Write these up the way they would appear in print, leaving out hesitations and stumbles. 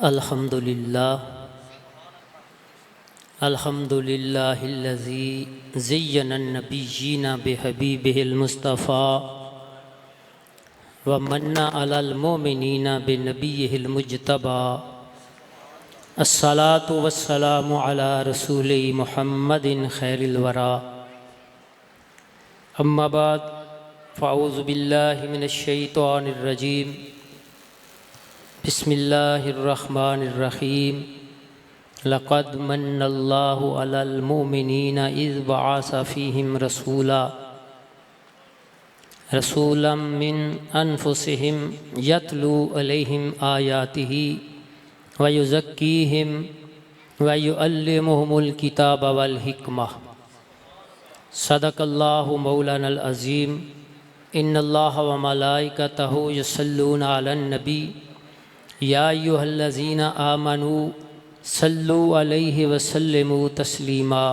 अल्हम्दुलिल्लाहिल्लज़ी ज़य्यनन्नबिय्यीना बिहबीबिहिल मुस्तफ़ा व मन्ना अलल मोमिनीना बिनबिय्यिहिल मुज्तबा। अस्सलातु वस्सलामु अला रसूली मुहम्मदिन खैरिल वरा। अम्मा बाद फ़अऊज़ु बिल्लाहि मिनश शैतानिर रजीम। बिस्मिल्लाहिर्रहमानिर्रहीम। लक़द मन्नल्लाहु अलल मोमिनीना इज़ बअस फ़ीहिम रसूलन मिन अनफुसिहिम यतलू अलैहिम आयातिही व युज़क्कीहिम व युअल्लिमुहुमुल किताब वल हिकमह। सदक़ल्लाहु मौलानल अज़ीम। इन्नल्लाह व मलाइकतहु युसल्लूना अलन नबी या अय्युहल्लज़ीना आमनू सल्लु अलैहि वसल्लिमु तस्लीमा।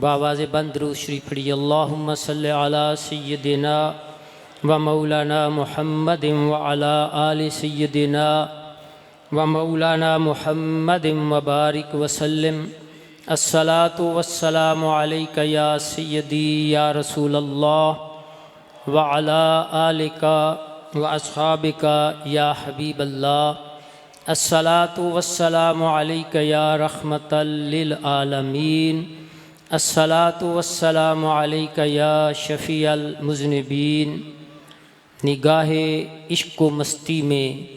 बावाज़ बंदरू शरीफ पढ़िए। अल्लाहुम्मा सल्लि अला सय्यिदिना व मौलाना मुहम्मदिन व अला आलि सय्यिदिना व मौलाना मुहम्मदिन व बारिक वसल्लिम। अस्सलातु वस्सलामु अलैका या सय्यदी या रसूलल्लाह व अला आलिका व अस्हाबिका या हबीबल्लाह। अस्सलातु वस्सलामु अलैका या रहमतल लिल आलमीन। अस्सलातु वस्सलामु अलैका या शफ़ीअल मुज़निबीन। निगाहे इश्क़ व मस्ती में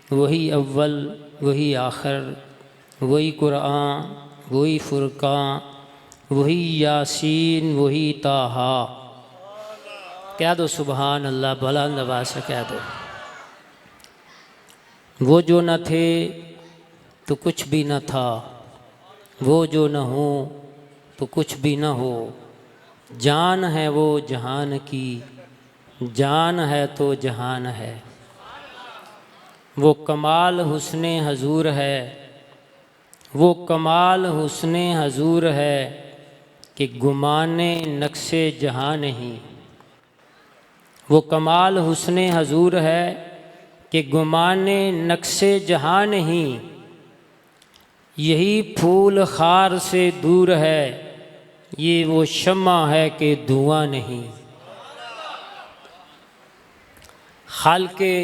वही अव्वल वही आखिर, वही कुरान वही फुरकान वही यासीन वही ताहा। कह दो सुबहान अल्लाह। बुलंद आवाज़ से कह दो। वो जो न थे तो कुछ भी न था, वो जो न हो तो कुछ भी न हो। जान है वो जहान की, जान है तो जहान है। वो कमाल हुस्ने हजूर है, वो कमाल हुस्ने हजूर है कि गुमाने नक्शे जहां नहीं। वो कमाल हुस्ने हजूर है कि गुमाने नक्शे जहां नहीं। यही फूल खार से दूर है, ये वो शम्मा है कि धुआं नहीं। खाल्के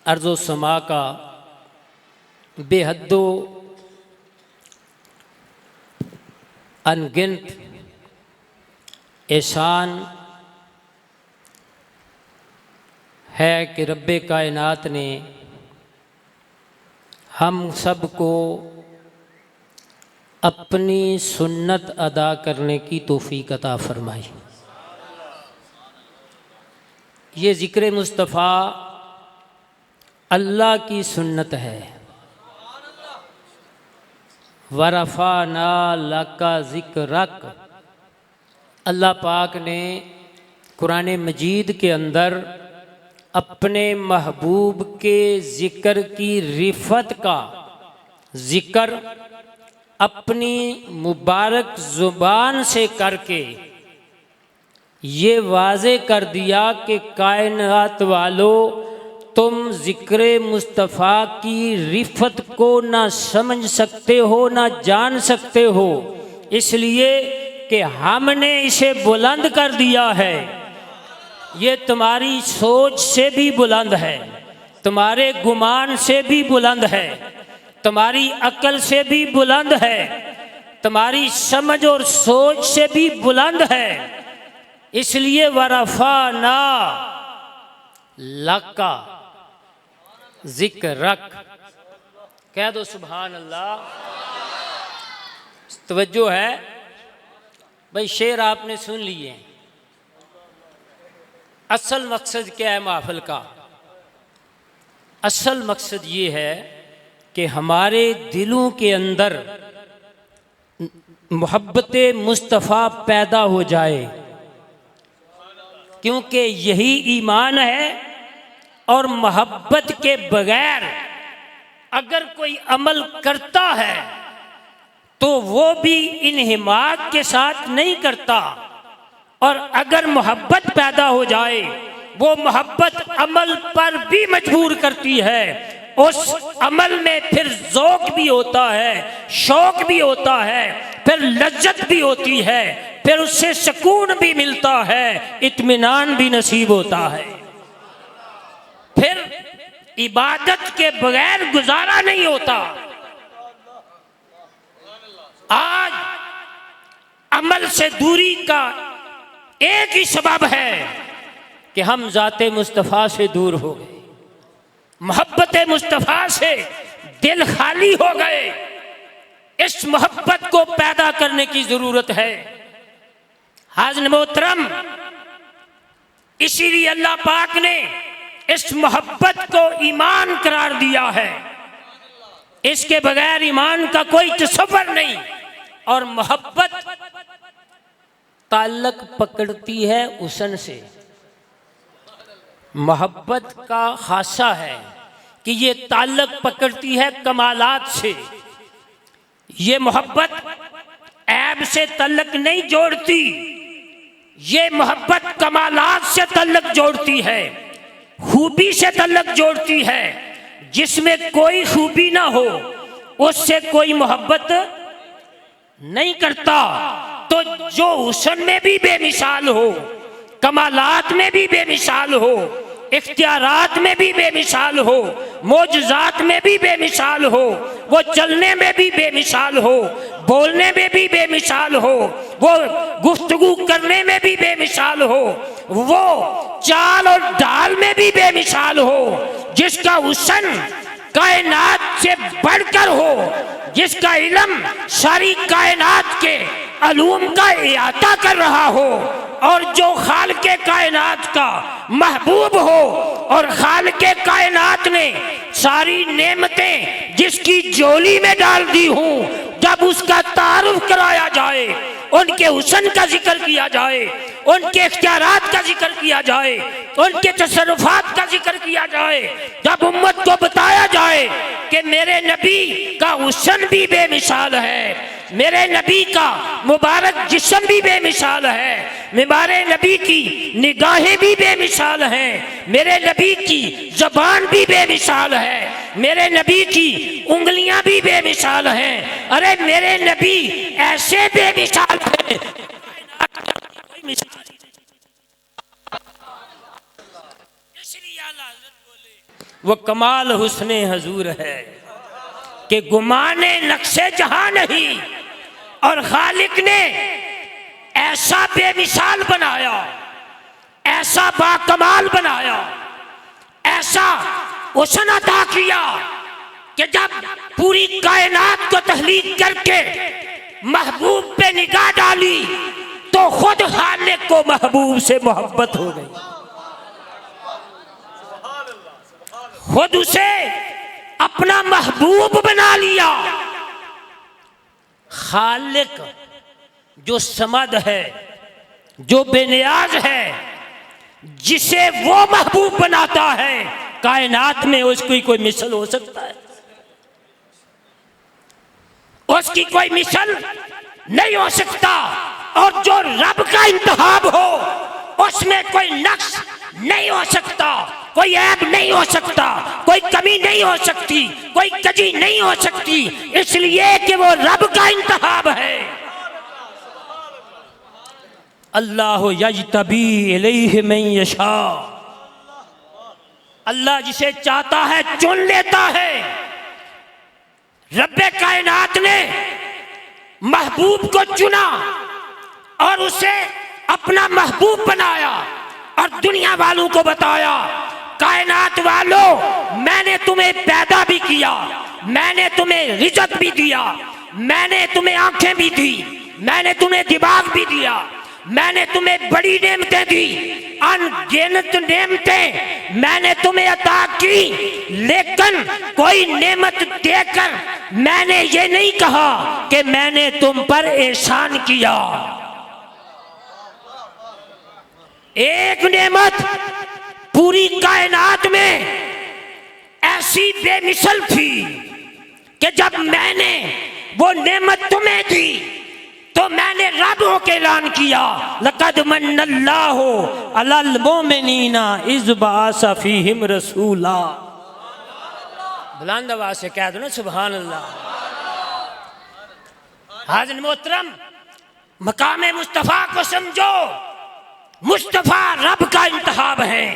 अर्ज़ो समा का बेहद्दो अनगिनत एहसान है कि रब्बे कायनात ने हम सबको अपनी सुन्नत अदा करने की तौफीक अता फरमाई। ये ज़िक्र मुस्तफ़ा अल्लाह की सुन्नत है। वरफ़ाना लका ज़िक्रक। अल्लाह पाक ने कुरान मजीद के अंदर अपने महबूब के ज़िक्र की रिफ़त का ज़िक्र अपनी मुबारक ज़ुबान से करके ये वाज़े कर दिया कि कायनात वालों, तुम ज़िक्र मुस्तफ़ा की रिफ़त को ना समझ सकते हो ना जान सकते हो, इसलिए कि हमने इसे बुलंद कर दिया है। ये तुम्हारी सोच से भी बुलंद है, तुम्हारे गुमान से भी बुलंद है, तुम्हारी अक्ल से भी बुलंद है, तुम्हारी समझ और सोच से भी बुलंद है। इसलिए वरफ़ाना लका ज़िक्रक। कह दो सुभान अल्लाह। तवज्जो है भाई। शेर आपने सुन लिए। असल मकसद क्या है महफ़िल का? असल मकसद ये है कि हमारे दिलों के अंदर मोहब्बत मुस्तफ़ा पैदा हो जाए, क्योंकि यही ईमान है। और मोहब्बत के बगैर अगर कोई अमल करता है तो वो भी इन्हिमाक के साथ नहीं करता। और अगर मोहब्बत पैदा हो जाए वो मोहब्बत अमल पर भी मजबूर करती है। उस अमल में फिर ज़ौक़ भी होता है, शौक़ भी होता है, फिर लज्जत भी होती है, फिर उससे सुकून भी मिलता है, इत्मीनान भी नसीब होता है। फिर इबादत के बगैर गुजारा नहीं होता। आज अमल से दूरी का एक ही सबब है कि हम ज़ाते मुस्तफ़ा से दूर हो गए, मोहब्बत मुस्तफ़ा से दिल खाली हो गए। इस मोहब्बत को पैदा करने की ज़रूरत है। हाज़िर मोहतरम, इसीलिए अल्लाह पाक ने इस मोहब्बत को ईमान करार दिया है। इसके बगैर ईमान का कोई तसव्वुर नहीं। और मोहब्बत ताल्लुक पकड़ती है हुस्न से। मोहब्बत का खासा है कि ये ताल्लुक पकड़ती है कमालात से। ये मोहब्बत ऐब से ताल्लुक नहीं जोड़ती, ये मोहब्बत कमालात से ताल्लुक जोड़ती है, खूबी से ताल्लुक जोड़ती है। जिसमें कोई खूबी ना हो उससे कोई मोहब्बत नहीं करता। तो जो हुस्न में भी बेमिसाल हो, कमालात में भी बेमिसाल हो, इख्तियारात में भी बेमिसाल हो, मोजज़ात में भी बेमिसाल हो, वो चलने में भी बेमिसाल हो, बोलने में भी बेमिसाल हो, वो गुफ्तगू करने में भी बेमिसाल हो, वो चाल और ढाल में भी बेमिसाल हो। जिसका हुस्न कायनात से बढ़कर हो, जिसका इल्म सारी कायनात के अलूम का इहाता कर रहा हो, और जो खालिक़े कायनात का महबूब हो, और खालिक़े कायनात ने सारी नेमतें जिसकी झोली में डाल दी हूँ, जब उसका तारुफ कराया जाए, उनके हुस्न का जिक्र किया जाए, उनके इख्तियारात का जिक्र किया जाए, उनके तसर्रुफात का जिक्र किया जाए, जब उम्मत को बताया जाए कि मेरे नबी का हुस्न भी बेमिसाल है, मेरे नबी का मुबारक जिस्म भी बेमिसाल है, मेरे नबी की निगाहें भी बेमिसाल हैं, मेरे नबी की ज़बान भी बेमिसाल है, मेरे नबी की उंगलियां भी बेमिसाल हैं। अरे मेरे नबी ऐसे बेमिसाल हैं, कोई मिसाल नहीं। इसलिए आला हज़रत बोले वो कमाल हुस्ने हजूर है कि गुमाने नक्शे जहां नहीं, और खालिक ने ऐसा बेमिसाल बनाया, ऐसा बाकमाल बनाया, ऐसा हुस्न अता किया कि जब पूरी कायनात को तहलीक करके महबूब पे निगाह डाली तो खुद खालिक को महबूब से मोहब्बत हो गई, खुद उसे अपना महबूब बना लिया। खालिक जो समद है, जो बेनियाज है, जिसे वो महबूब बनाता है, कायनात में उसकी कोई मिसल हो सकता है? उसकी कोई मिसल नहीं हो सकता। और जो रब का इंतखाब हो उसमें कोई नक्श नहीं हो सकता, कोई ऐब नहीं हो सकता, कोई कमी नहीं हो सकती, कोई कजी नहीं हो सकती, इसलिए कि वो रब का इंतखाब है। अल्लाह यजतबी इलैहि मन यशा, अल्लाह जिसे चाहता है चुन लेता है। रब्बे कायनात ने महबूब को चुना और उसे अपना महबूब बनाया और दुनिया वालों को बताया, कायनात वालों मैंने तुम्हें पैदा भी किया, मैंने तुम्हें रिज़्क़ भी दिया, मैंने तुम्हें आंखें भी दी, मैंने तुम्हें दिमाग भी दिया, मैंने तुम्हें बड़ी नेमतें दी, अनगिनत नेमतें मैंने तुम्हें अता की। लेकिन कोई नेमत देकर मैंने ये नहीं कहा कि मैंने तुम पर एहसान किया। एक नेमत पूरी कायनात में ऐसी बेमिसल थी कि जब मैंने वो नेमत तुम्हें दी तो मैंने रब होके ऐलान किया, लक़द मन्नल्लाहु अलल मोमिनीना इज़ बअसा फ़ीहिम रसूला। बुलंद आवाज से कह दो ना सुभान अल्लाह। हाज़िर मोहतरम, मकामे मुस्तफ़ा को समझो, मुस्तफ़ा रब का इंतखाब है,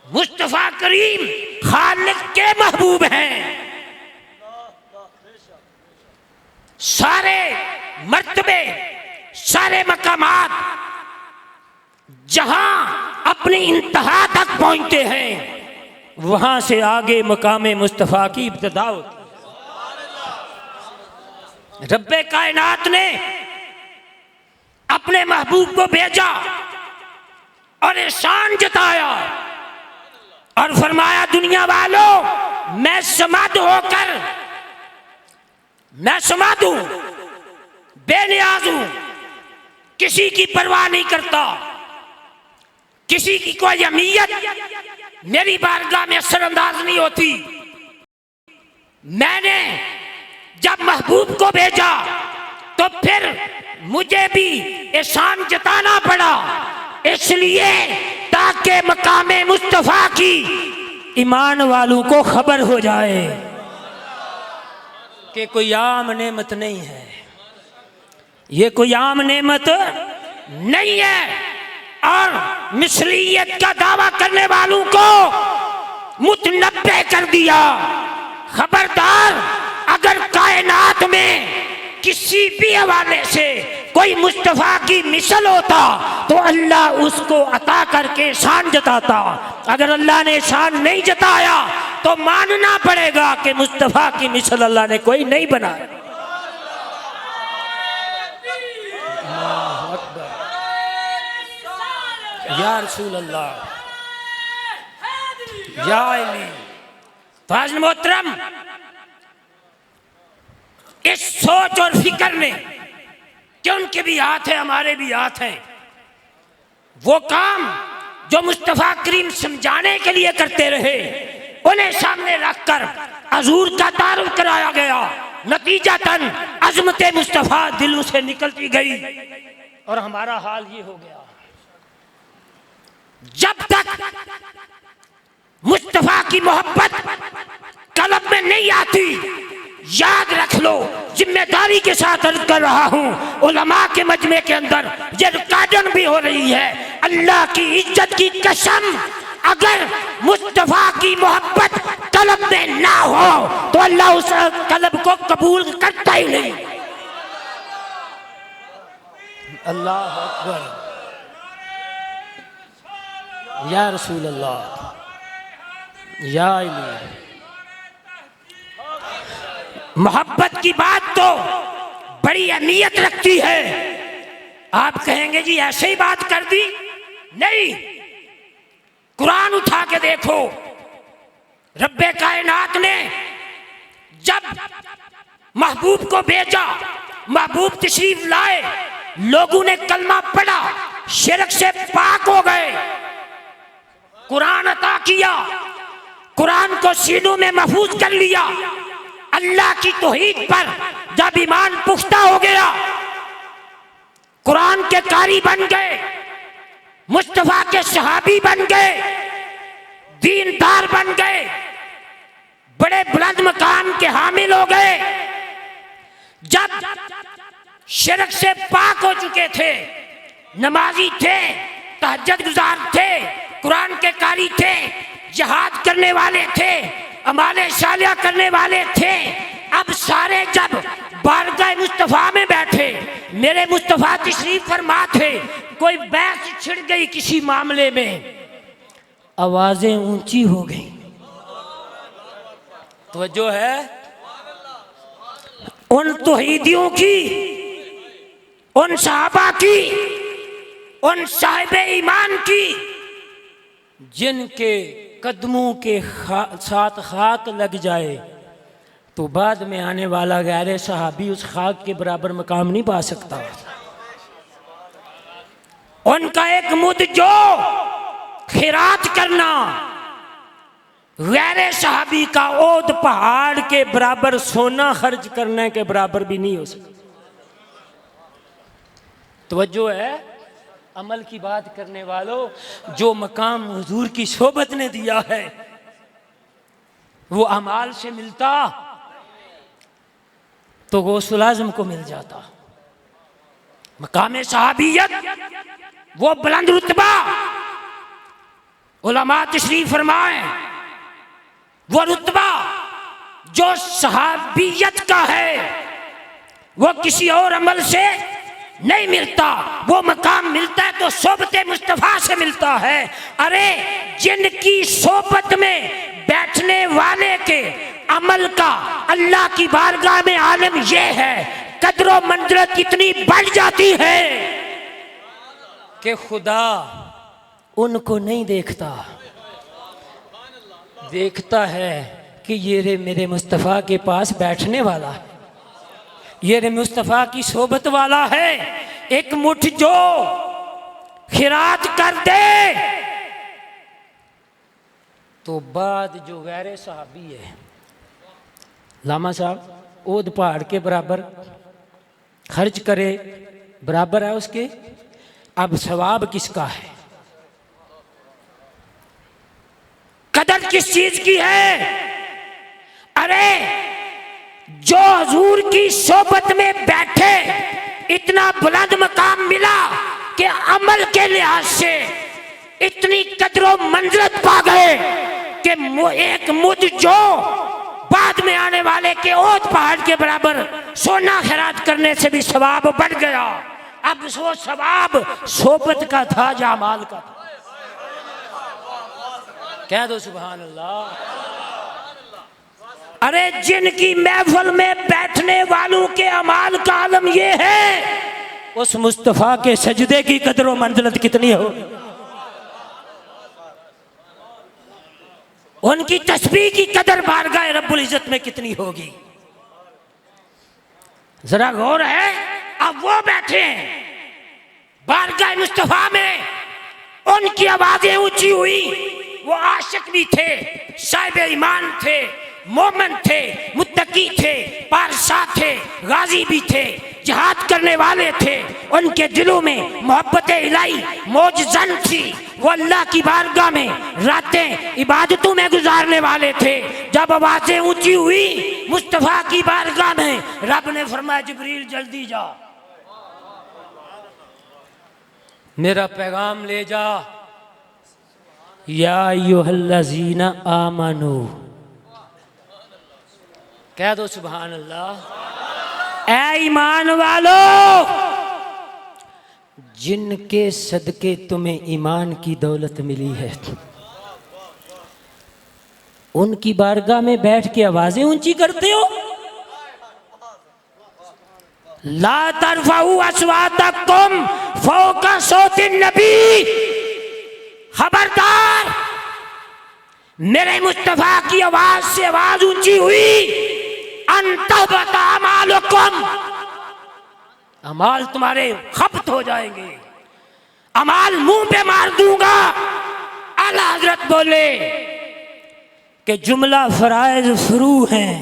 मुस्तफ़ा करीम खालिक के महबूब हैं। सारे मर्तबे, सारे मकामात जहां अपनी इंतहा तक पहुंचते हैं, वहां से आगे मकामे मुस्तफ़ा की इब्तिदा होती है। रब्बे कायनात ने अपने महबूब को भेजा और एहसान जताया और फरमाया, दुनिया वालों मैं समाद होकर, मैं समाद हूं, बेनियाज हूं, किसी की परवाह नहीं करता, किसी की कोई अहमियत मेरी बारगाह में असरअंदाज नहीं होती। मैंने जब महबूब को भेजा तो फिर मुझे भी एहसान जताना पड़ा, इसलिए ताकि मकामे मुस्तफ़ा की ईमान वालों को खबर हो जाए कि कोई आम नेमत नहीं है, ये कोई आम नेमत नहीं है। और मिसलियत का दावा करने वालों को मुतनब्बे कर दिया। खबरदार, अगर कायनात में किसी भी हवाले से कोई मुस्तफ़ा की मिसल होता तो अल्लाह उसको अता करके शान जताता। अगर अल्लाह ने शान नहीं जताया तो मानना पड़ेगा कि मुस्तफ़ा की मिसल अल्लाह ने कोई नहीं बनाया। या रसूल अल्लाह, या अली। फाज़िल मोहतरम, इस सोच और फिक्र में कि उनके भी हाथ है हमारे भी हाथ हैं, वो काम जो मुस्तफ़ा करीम समझाने के लिए करते रहे उन्हें सामने रखकर हजूर का तारुफ कराया गया। नतीजतन अज़मत मुस्तफ़ा दिलों से निकलती गई और हमारा हाल ये हो गया। जब तक मुस्तफ़ा की मोहब्बत कल्ब में नहीं आती, याद रख लो, जिम्मेदारी के साथ अर्ज कर रहा हूं, उलमा के मजमे के अंदर ये रिकॉर्डिंग भी हो रही है, अल्लाह की इज्जत की कसम, अगर मुस्तफ़ा की मोहब्बत कल्ब में ना हो तो अल्लाह उस कल्ब को कबूल करता ही नहीं। अल्लाह अकबर, या रसूल अल्लाह, या अली। मोहब्बत की बात तो बड़ी अहमियत रखती है। आप कहेंगे जी ऐसे ही बात कर दी, नहीं, कुरान उठा के देखो। रब्बे कायनात ने जब महबूब को भेजा, महबूब तशरीफ लाए, लोगों ने कलमा पढ़ा, शिरक से पाक हो गए, कुरान अता किया, कुरान को सीनों में महफूज कर लिया। अल्लाह की तौहीद पर जब ईमान पुख्ता हो गया, कुरान के कारी बन गए, मुस्तफ़ा के सहाबी बन गए, दीनदार बन गए, बड़े बुलंद मकाम के हामिल हो गए। जब शिरक से पाक हो चुके थे, नमाजी थे, तहज्जुद गुजार थे, कुरान के कारी थे, जिहाद करने वाले थे, अमाले सालिया करने वाले थे, अब सारे जब बारगाह मुस्तफ़ा में बैठे, मेरे मुस्तफ़ा तशरीफ फरमा थे, कोई बहस छिड़ गई किसी मामले में, आवाजें ऊंची हो गई। तो जो है उन तौहीदियों की, उन सहाबा की, उन साहिबे ईमान की, जिनके कदमों के साथ खाक लग जाए तो बाद में आने वाला गैर सहाबी उस खाक के बराबर मकाम नहीं पा सकता। उनका एक मुद जो खिरात करना गैर सहाबी का ओद पहाड़ के बराबर सोना खर्च करने के बराबर भी नहीं हो सकता। तवज्जो है, अमल की बात करने वालों, जो मकाम हुजूर की सोबत ने दिया है, वो अमाल से मिलता तो गौसुल आज़म को मिल जाता। मकाम सहाबियत वो बुलंद रुतबा, उलमा तशरीफ फरमाए, वो रुतबा जो सहाबियत का है वो किसी और अमल से नहीं मिलता। वो मकाम मिलता है तो सोबत मुस्तफ़ा से मिलता है। अरे जिनकी सोबत में बैठने वाले के अमल का अल्लाह की बारगाह में आलम यह है, कदर व मंज़िलत कितनी बढ़ जाती है कि खुदा उनको नहीं देखता, देखता है कि ये रे मेरे मुस्तफ़ा के पास बैठने वाला है, ये रे मुस्तफ़ा की सोबत वाला है। एक मुठ जो खिरात कर दे तो बाद जो गैर सहाबी है, लामा साहब ओद पहाड़ के बराबर खर्च करे, बराबर है उसके, अब सवाब किसका है? कदर किस चीज की है? अरे जो हुजूर की सोबत में बैठे, इतना बुलंद मकाम मिला कि अमल के लिहाज से इतनी कदर व मंज़िलत पा गए कि एक मुझ जो बाद में आने वाले के ओद पहाड़ के बराबर सोना खैरात करने से भी सवाब बढ़ गया। अब वो सवाब सोबत का था या अमाल का था? कह दो सुभान अल्लाह। अरे जिनकी महफिल में बैठने वालों के अमाल का आलम ये है, उस मुस्तफ़ा के सजदे की कदर व मंज़िलत कितनी हो, उनकी तस्बीह की कदर बारगाह रब्बुल इज्जत में कितनी होगी? जरा गौर है। अब वो बैठे हैं बारगाह मुस्तफ़ा में, उनकी आवाजें ऊंची हुई, वो आशिक भी थे, साहिब ईमान थे, मोमन थे, मुत्तकी थे, पारसा थे, गाजी भी थे, जिहाद करने वाले थे। उनके दिलों में मोहब्बत इलाही मौजज़न थी। वो अल्लाह की बारगाह में रातें इबादतों में गुजारने वाले थे। जब आवाज़ें ऊंची हुई मुस्तफ़ा की बारगाह में, रब ने फरमाया जिब्रील जल्दी जा, मेरा पैगाम ले जा। या अय्युहल्लज़ीना आमनू, कह दो सुभान अल्लाह। ऐ ईमान वालों, जिनके सदके तुम्हें ईमान की दौलत मिली है, उनकी बारगाह में बैठ के आवाजें ऊंची करते हो। ला तरफाऊ अस्वातकुम फौका सौतिन नबी, खबरदार मेरे मुस्तफा की आवाज से आवाज ऊंची हुई, अंतबता अमालुकुम, अमाल तुम्हारे खपत हो जाएंगे, अमाल मुंह पे मार दूंगा। आला हजरत बोले कि जुमला फराइज फरू हैं,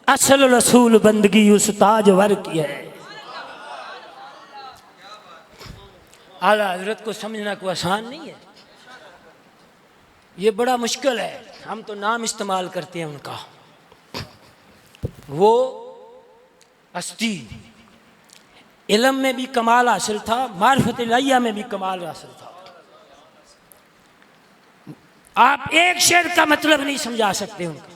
असल रसूल बंदगी उस ताजवर की है। आला हजरत को समझना कोई आसान नहीं है, ये बड़ा मुश्किल है। हम तो नाम इस्तेमाल करते हैं उनका। वो हस्ती इल्म में भी कमाल हासिल था, मारिफत इलाहिया में भी कमाल हासिल था। आप एक शेर का मतलब नहीं समझा सकते उनका।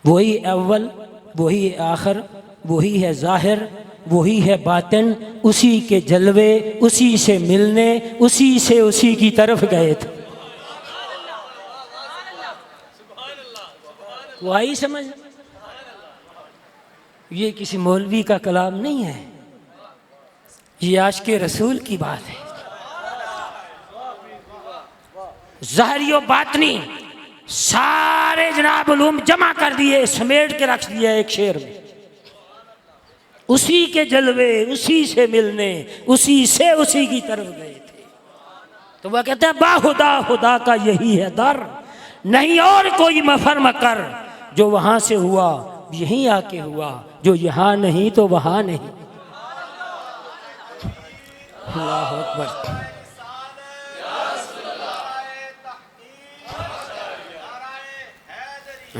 वही अव्वल, वही आखिर, वही है जाहिर, वही है बातिन, उसी के जलवे, उसी से मिलने, उसी से उसी की तरफ गए थे। वही समझ, ये किसी मौलवी का कलाम नहीं है, ये आशिक़ रसूल की बात है। ज़ाहिरी और बातनी सारे जनाब उलूम जमा कर दिए, समेट के रख दिया एक शेर में। उसी के जलवे, उसी से मिलने, उसी से उसी की तरफ गए थे। तो वह कहते हैं बाहुदा खुदा का यही है दर, नहीं और कोई मफर मकर, जो वहां से हुआ यहीं आके हुआ, जो यहाँ नहीं तो वहां नहीं। अल्लाह अकबर।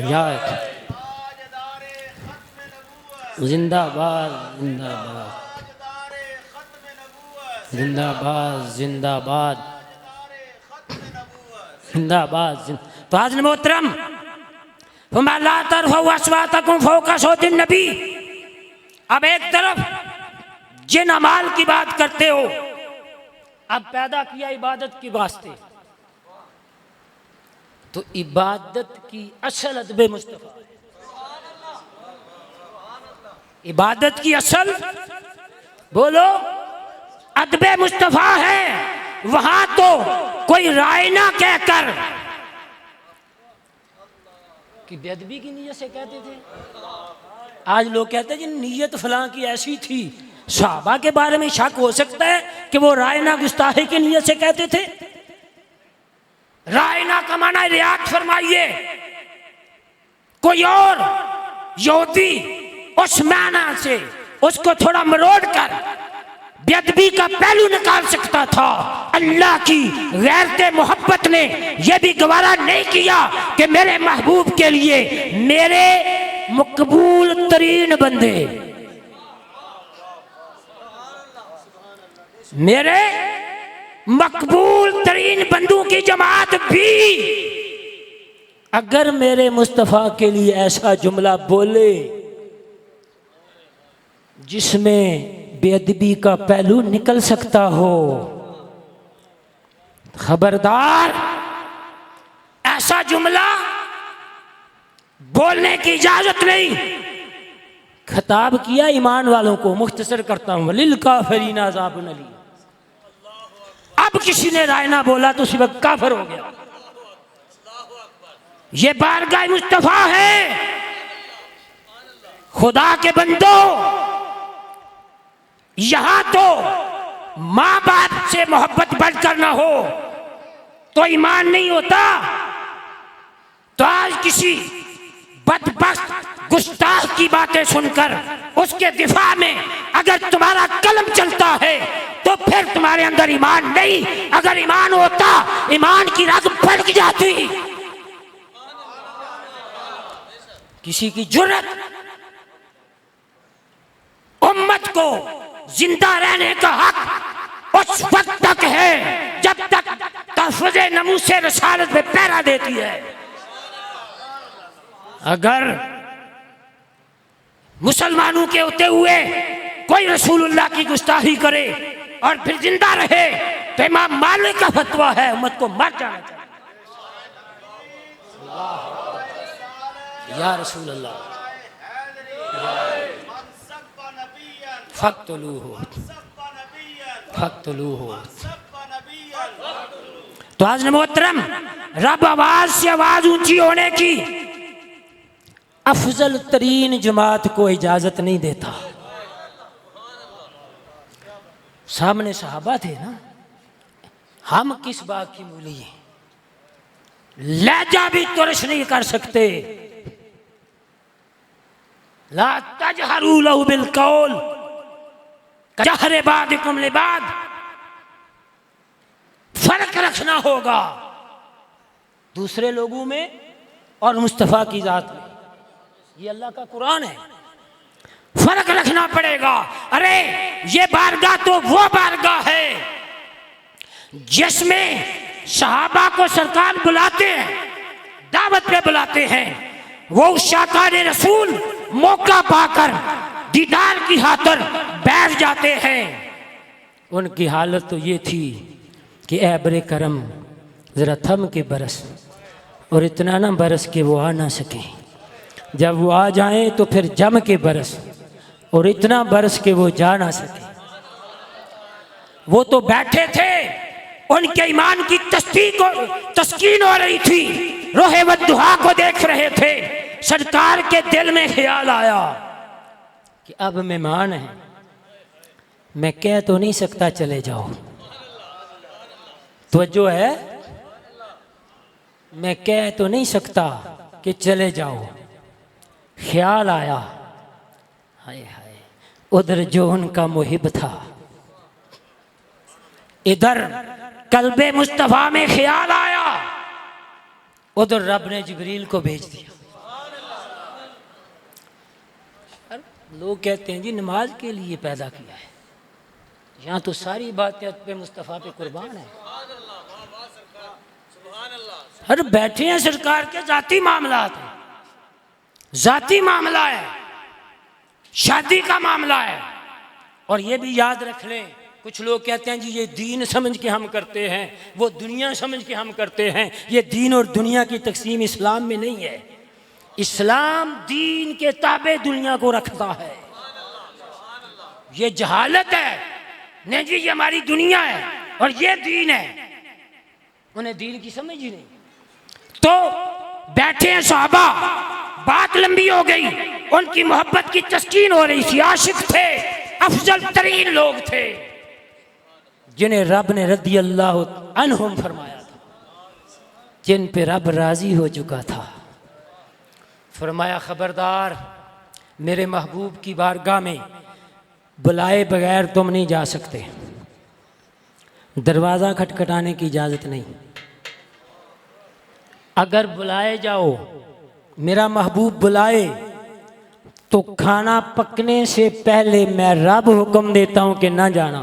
या जिंदाबाद जिंदाबाद जिंदाबाद जिंदाबाद जिंदाबाद। तो आज मोहतरम नबी, अब एक तरफ जिन अमाल की बात करते हो, अब पैदा किया इबादत की वास्ते, तो इबादत की असल अदब मुस्तफा, इबादत की असल बोलो अदब मुस्तफा है। वहां तो कोई राय ना कहकर कि बेअदबी की नीयत से कहते थे। आज लोग कहते हैं जी नीयत फलां की ऐसी थी। सहाबा के बारे में शक हो सकता है कि वो राय ना गुस्ताखी की नीयत से कहते थे। राय ना का माना रियायत फरमाइए, कोई और यहूदी उस माना से उसको थोड़ा मरोड़ कर बेअदबी का पहलू निकाल सकता था। अल्लाह की गैरत मोहब्बत ने यह भी गवारा नहीं किया कि मेरे महबूब के लिए मेरे मकबूल तरीन बंदे, मेरे मकबूल तरीन बंदों की जमात भी अगर मेरे मुस्तफ़ा के लिए ऐसा जुमला बोले जिसमें बेअदबी का पहलू निकल सकता हो, खबरदार ऐसा जुमला बोलने की इजाजत नहीं। खिताब किया ईमान वालों को, मुख्तसर करता हूं, लिल काफिरीन अज़ाबुन अलीम। अब किसी ने राय ना बोला तो उसी वक्त काफिर हो गया। ये बारगाह मुस्तफा है। खुदा के बंदो, यहां तो मां बाप से मोहब्बत बढ़कर ना हो तो ईमान नहीं होता। तो आज किसी बदबख्त गुस्ताख की बातें सुनकर उसके दिफा में अगर तुम्हारा कलम चलता है तो फिर तुम्हारे अंदर ईमान नहीं। अगर ईमान होता, ईमान की रग फट जाती। किसी की जुर्रत उम्मत को जिंदा रहने का हक उस वक्त तक है जब तक तहफ़्फ़ुज़ नमूसे रसालत में पहरा देती है। अगर मुसलमानों के होते हुए कोई रसूलुल्लाह की गुस्ताखी करे और फिर जिंदा रहे तो इमाम मालिक का फतवा है उम्मत को मर जाना चाहिए। या रसूल अल्लाह फक्तलूहु फक्तलूहु। तो आज मोहतरम रब आवाज से आवाज ऊंची होने की अफजल तरीन जमात को इजाजत नहीं देता। सामने सहाबा थे ना, हम किस बात की मूली है, लहजा भी तुरश नहीं कर सकते। ला तजहरू लहु बिल कौल जहरे बादिकुम लिबाद। फर्क रखना होगा दूसरे लोगों में और मुस्तफा की जात में। ये अल्लाह का कुरान है, फर्क रखना पड़ेगा। अरे ये बारगाह तो वो बारगाह है जिसमें सहाबा को सरकार बुलाते हैं, दावत पे बुलाते हैं। वो शाकारे रसूल मौका पाकर दीदार की खातिर बैठ जाते हैं। उनकी हालत तो ये थी कि ऐ बरे करम ज़रा थम के बरस, और इतना ना बरस के वो आ ना सके। जब वो आ जाएं तो फिर जम के बरस, और इतना बरस के वो जा ना सके। वो तो बैठे थे, उनके ईमान की तस्कीन हो रही थी, रोहे व दुहा को देख रहे थे। सरकार के दिल में ख्याल आया कि अब मेहमान हैं, मैं कह तो नहीं सकता चले जाओ, तवज्जो है, मैं कह तो नहीं सकता कि चले जाओ। ख्याल आया, हाय हाय, उधर जो उनका मुहिब था, इधर कल्बे मुस्तफा में ख्याल आया, उधर रब ने जिब्रील को भेज दिया। लोग कहते हैं जी नमाज के लिए पैदा किया है, यहाँ तो सारी बातें पे मुस्तफ़ा पे कुर्बान है। अरे बैठे हैं सरकार के जाती मामला है, जाती मामला है, शादी का मामला है। और ये भी याद रख लें, कुछ लोग कहते हैं जी ये दीन समझ के हम करते हैं, वो दुनिया समझ के हम करते हैं। ये दीन और दुनिया की तकसीम इस्लाम में नहीं है। इस्लाम दीन के ताबे दुनिया को रखता है। ये जहालत है, नहीं जी ये हमारी दुनिया है और ये दीन है, उन्हें दीन की समझ ही नहीं। तो बैठे हैं सहाबा, बात लंबी हो गई, उनकी मोहब्बत की तस्कीन हो रही थी। आशिक थे, अफजल तरीन लोग थे, जिन्हें रब ने रदी अल्लाह अन्हुम फरमाया था, जिन पे रब राजी हो चुका था। फरमाया खबरदार, मेरे महबूब की बारगाह में बुलाए बगैर तुम नहीं जा सकते, दरवाज़ा खटखटाने की इजाज़त नहीं। अगर बुलाए जाओ, मेरा महबूब बुलाए, तो खाना पकने से पहले मैं रब हुक्म देता हूं कि ना जाना।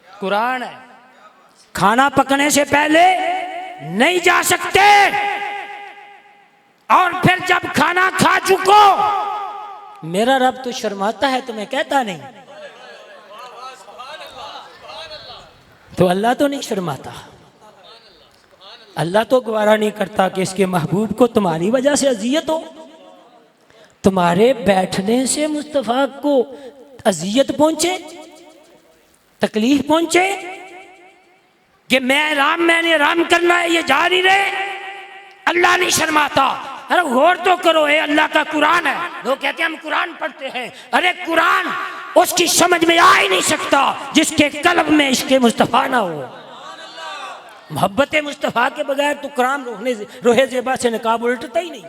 कुरान है, खाना पकने से पहले नहीं जा सकते, और फिर जब खाना खा चुको, मेरा रब तो शर्माता है, तुम्हें कहता नहीं, तो अल्लाह तो नहीं शर्माता। अल्लाह तो गवारा नहीं करता कि इसके महबूब को तुम्हारी वजह से अजियत हो, तुम्हारे बैठने से मुस्तफ़ा को अजियत पहुंचे, तकलीफ पहुंचे, कि मैंने आराम करना है, ये जा नहीं रहे। अल्लाह नहीं शर्माता। अरे गौर तो करो, ये अल्लाह का कुरान है। लोग कहते हैं हम कुरान पढ़ते हैं, अरे कुरान उसकी समझ में आ ही नहीं सकता जिसके कल्ब में इसके मुस्तफ़ा ना हो। मोहब्बत मुस्तफ़ा के बगैर तो कुरान रोहे ज़ेबा से नकाब उल्टता ही नहीं।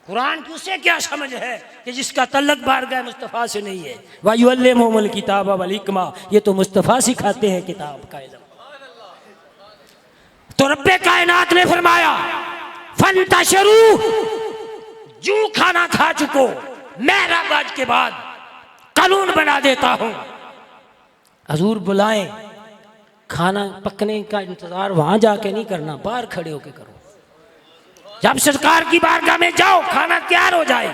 कुरान की उसे क्या समझ है कि जिसका तल्लक बारगाह मुस्तफ़ा से नहीं है। वयुअल्लिमुहुल किताब वल हिकमा, ये तो मुस्तफ़ा सिखाते हैं किताब का इल्म। तो रब्बे कायनात ने फरमाया फंतशरू, जो खाना खा चुको, मैं रब आज के बाद कानून बना देता हूं। हजूर बुलाएं, खाना पकने का इंतजार वहां जाके नहीं करना, बाहर खड़े होके करो। जब सरकार की बारगाह में जाओ, खाना तैयार हो जाए,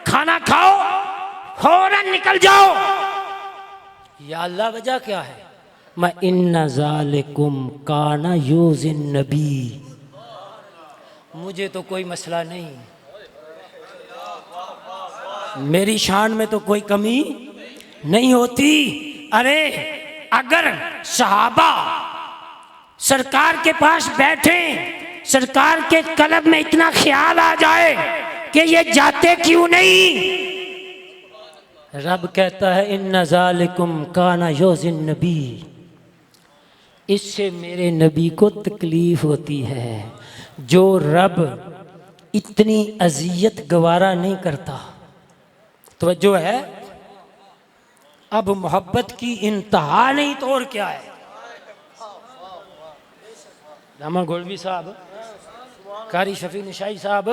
खाना खाओ, फौरन निकल जाओ। या अल्लाह वजह क्या है? मैं इन्ना ज़ालिकुम काना यूज़िन नबी, मुझे तो कोई मसला नहीं, मेरी शान में तो कोई कमी नहीं होती। अरे अगर सहाबा सरकार के पास बैठे, सरकार के कल्ब में इतना ख्याल आ जाए कि ये जाते क्यों नहीं, रब कहता है इन्ना ज़ालिकुम काना यूज़िन नबी, इससे मेरे नबी को तकलीफ होती है। जो रब इतनी अजियत गवारा नहीं करता, तो जो है अब मोहब्बत की इंतहा नहीं तो और क्या है। रामा गोलवी साहब, कारी शफी निशाई साहब,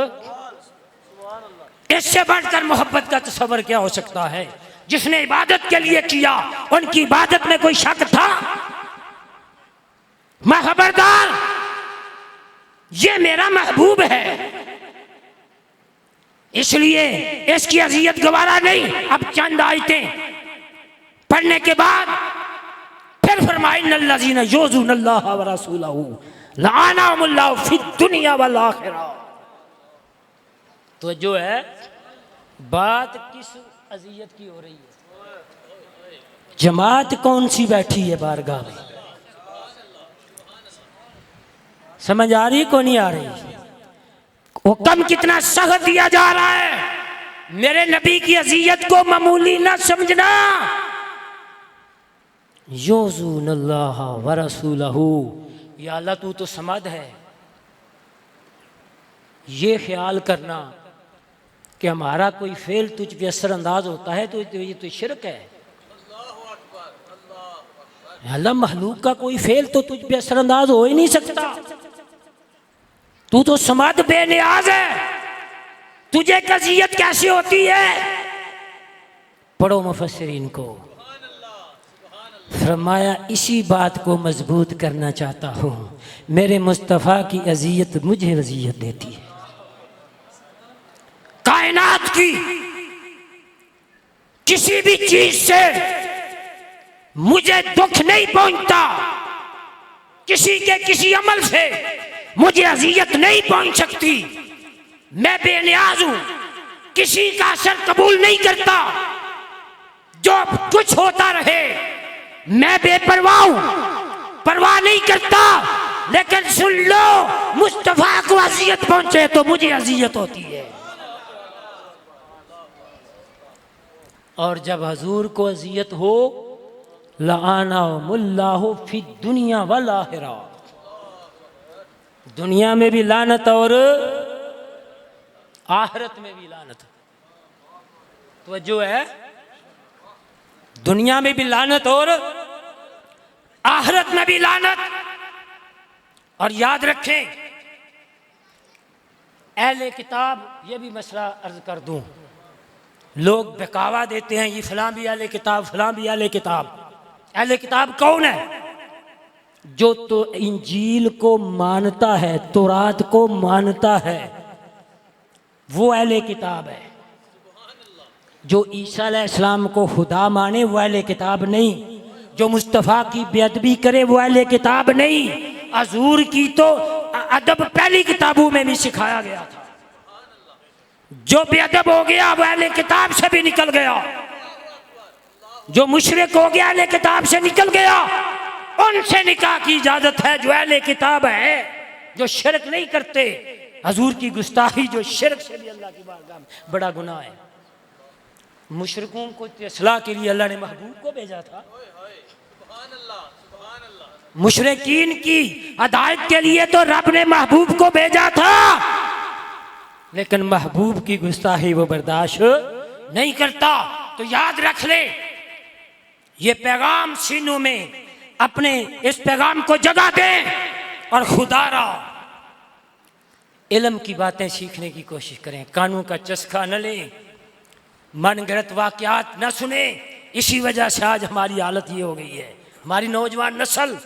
इससे बढ़कर मोहब्बत का तस्वर क्या हो सकता है? जिसने इबादत के लिए किया, उनकी इबादत में कोई शक था? मैं खबरदार, ये मेरा महबूब है, इसलिए इसकी अजियत गवारा नहीं। अब चंद आयतें पढ़ने के बाद फिर फरमाए इन्नल्लज़ीना युज़ूनल्लाह व रसूलहू लअनहुमुल्लाहु फिद दुनिया वल आखिरा। तो जो है बात किस अजियत की हो रही है? जमात कौन सी बैठी है बारगाह में? समझ आ रही को नहीं आ रही? हुक्म कितना सख्त दिया जा रहा है, मेरे नबी की अजियत को मामूली ना समझना। युज़ूनल्लाह व रसूलहू, या अल्लाह तू तो समद है, ये ख्याल करना कि हमारा कोई फेल तुझ पे असरअंदाज होता है तो ये तो शिरक है। अल्लाह महलूक का कोई फेल तो तुझ पे असरअंदाज हो ही नहीं सकता। तू तो समद बेनियाज है, तुझे अजियत कैसे होती है? पढ़ो मुफस्सिरीन को। फरमाया इसी बात को मजबूत करना चाहता हूँ, मेरे मुस्तफ़ा की अजियत मुझे अजियत देती है। कायनात की किसी भी चीज से मुझे दुख नहीं पहुंचता, किसी के किसी अमल से मुझे अजियत नहीं पहुंच सकती। मैं बेनियाज हूं, किसी का असर कबूल नहीं करता, जो कुछ होता रहे मैं बेपरवाह हूं, परवाह नहीं करता। लेकिन सुन लो, मुस्तफा को अजियत पहुंचे तो मुझे अजियत होती है, और जब हजूर को अजियत हो लानाहुमुल्लाहु फी दुनिया वल आखिरा, दुनिया में भी लानत और आखिरत में भी लानत। तो जो है दुनिया में भी लानत और आखिरत में भी लानत। और याद रखें अहले किताब, ये भी मसला अर्ज कर दूं, लोग बहकावा देते हैं ये फलां भी अहले किताब, फलां भी अहले किताब। अहले किताब कौन है? जो तो इंजील को मानता है, तौरात को मानता है, वो अहले किताब है। जो ईसा अलैहिस्सलाम को खुदा माने वो अहले किताब नहीं। जो मुस्तफ़ा की बेअदबी करे वो अहले किताब नहीं। हजूर की तो अदब पहली किताबों में भी सिखाया गया था। जो बेअदब हो गया वो अहले किताब से भी निकल गया, जो मुशरिक हो गया अहले किताब से निकल गया। उनसे निकाह की इजाजत है जो अहले किताब है, जो शिरक नहीं करते। हजूर की गुस्ताखी जो शिरक से भी अल्लाह की बारगाह में बड़ा गुनाह है। मुशरिकों को इस्लाह के लिए अल्लाह ने महबूब को भेजा था, मुशरिकीन की हिदायत के लिए तो रब ने महबूब को भेजा था, लेकिन महबूब की गुस्ताखी वो बर्दाश्त नहीं करता। तो याद रख ले, ये पैगाम सीनों में अपने इस पैगाम को जगा दें और खुदारा इल्म की बातें सीखने की कोशिश करें। कानून का चस्का न लें, मनगढ़ंत वाकयात न सुने। इसी वजह से आज हमारी हालत ये हो गई है, हमारी नौजवान नस्ल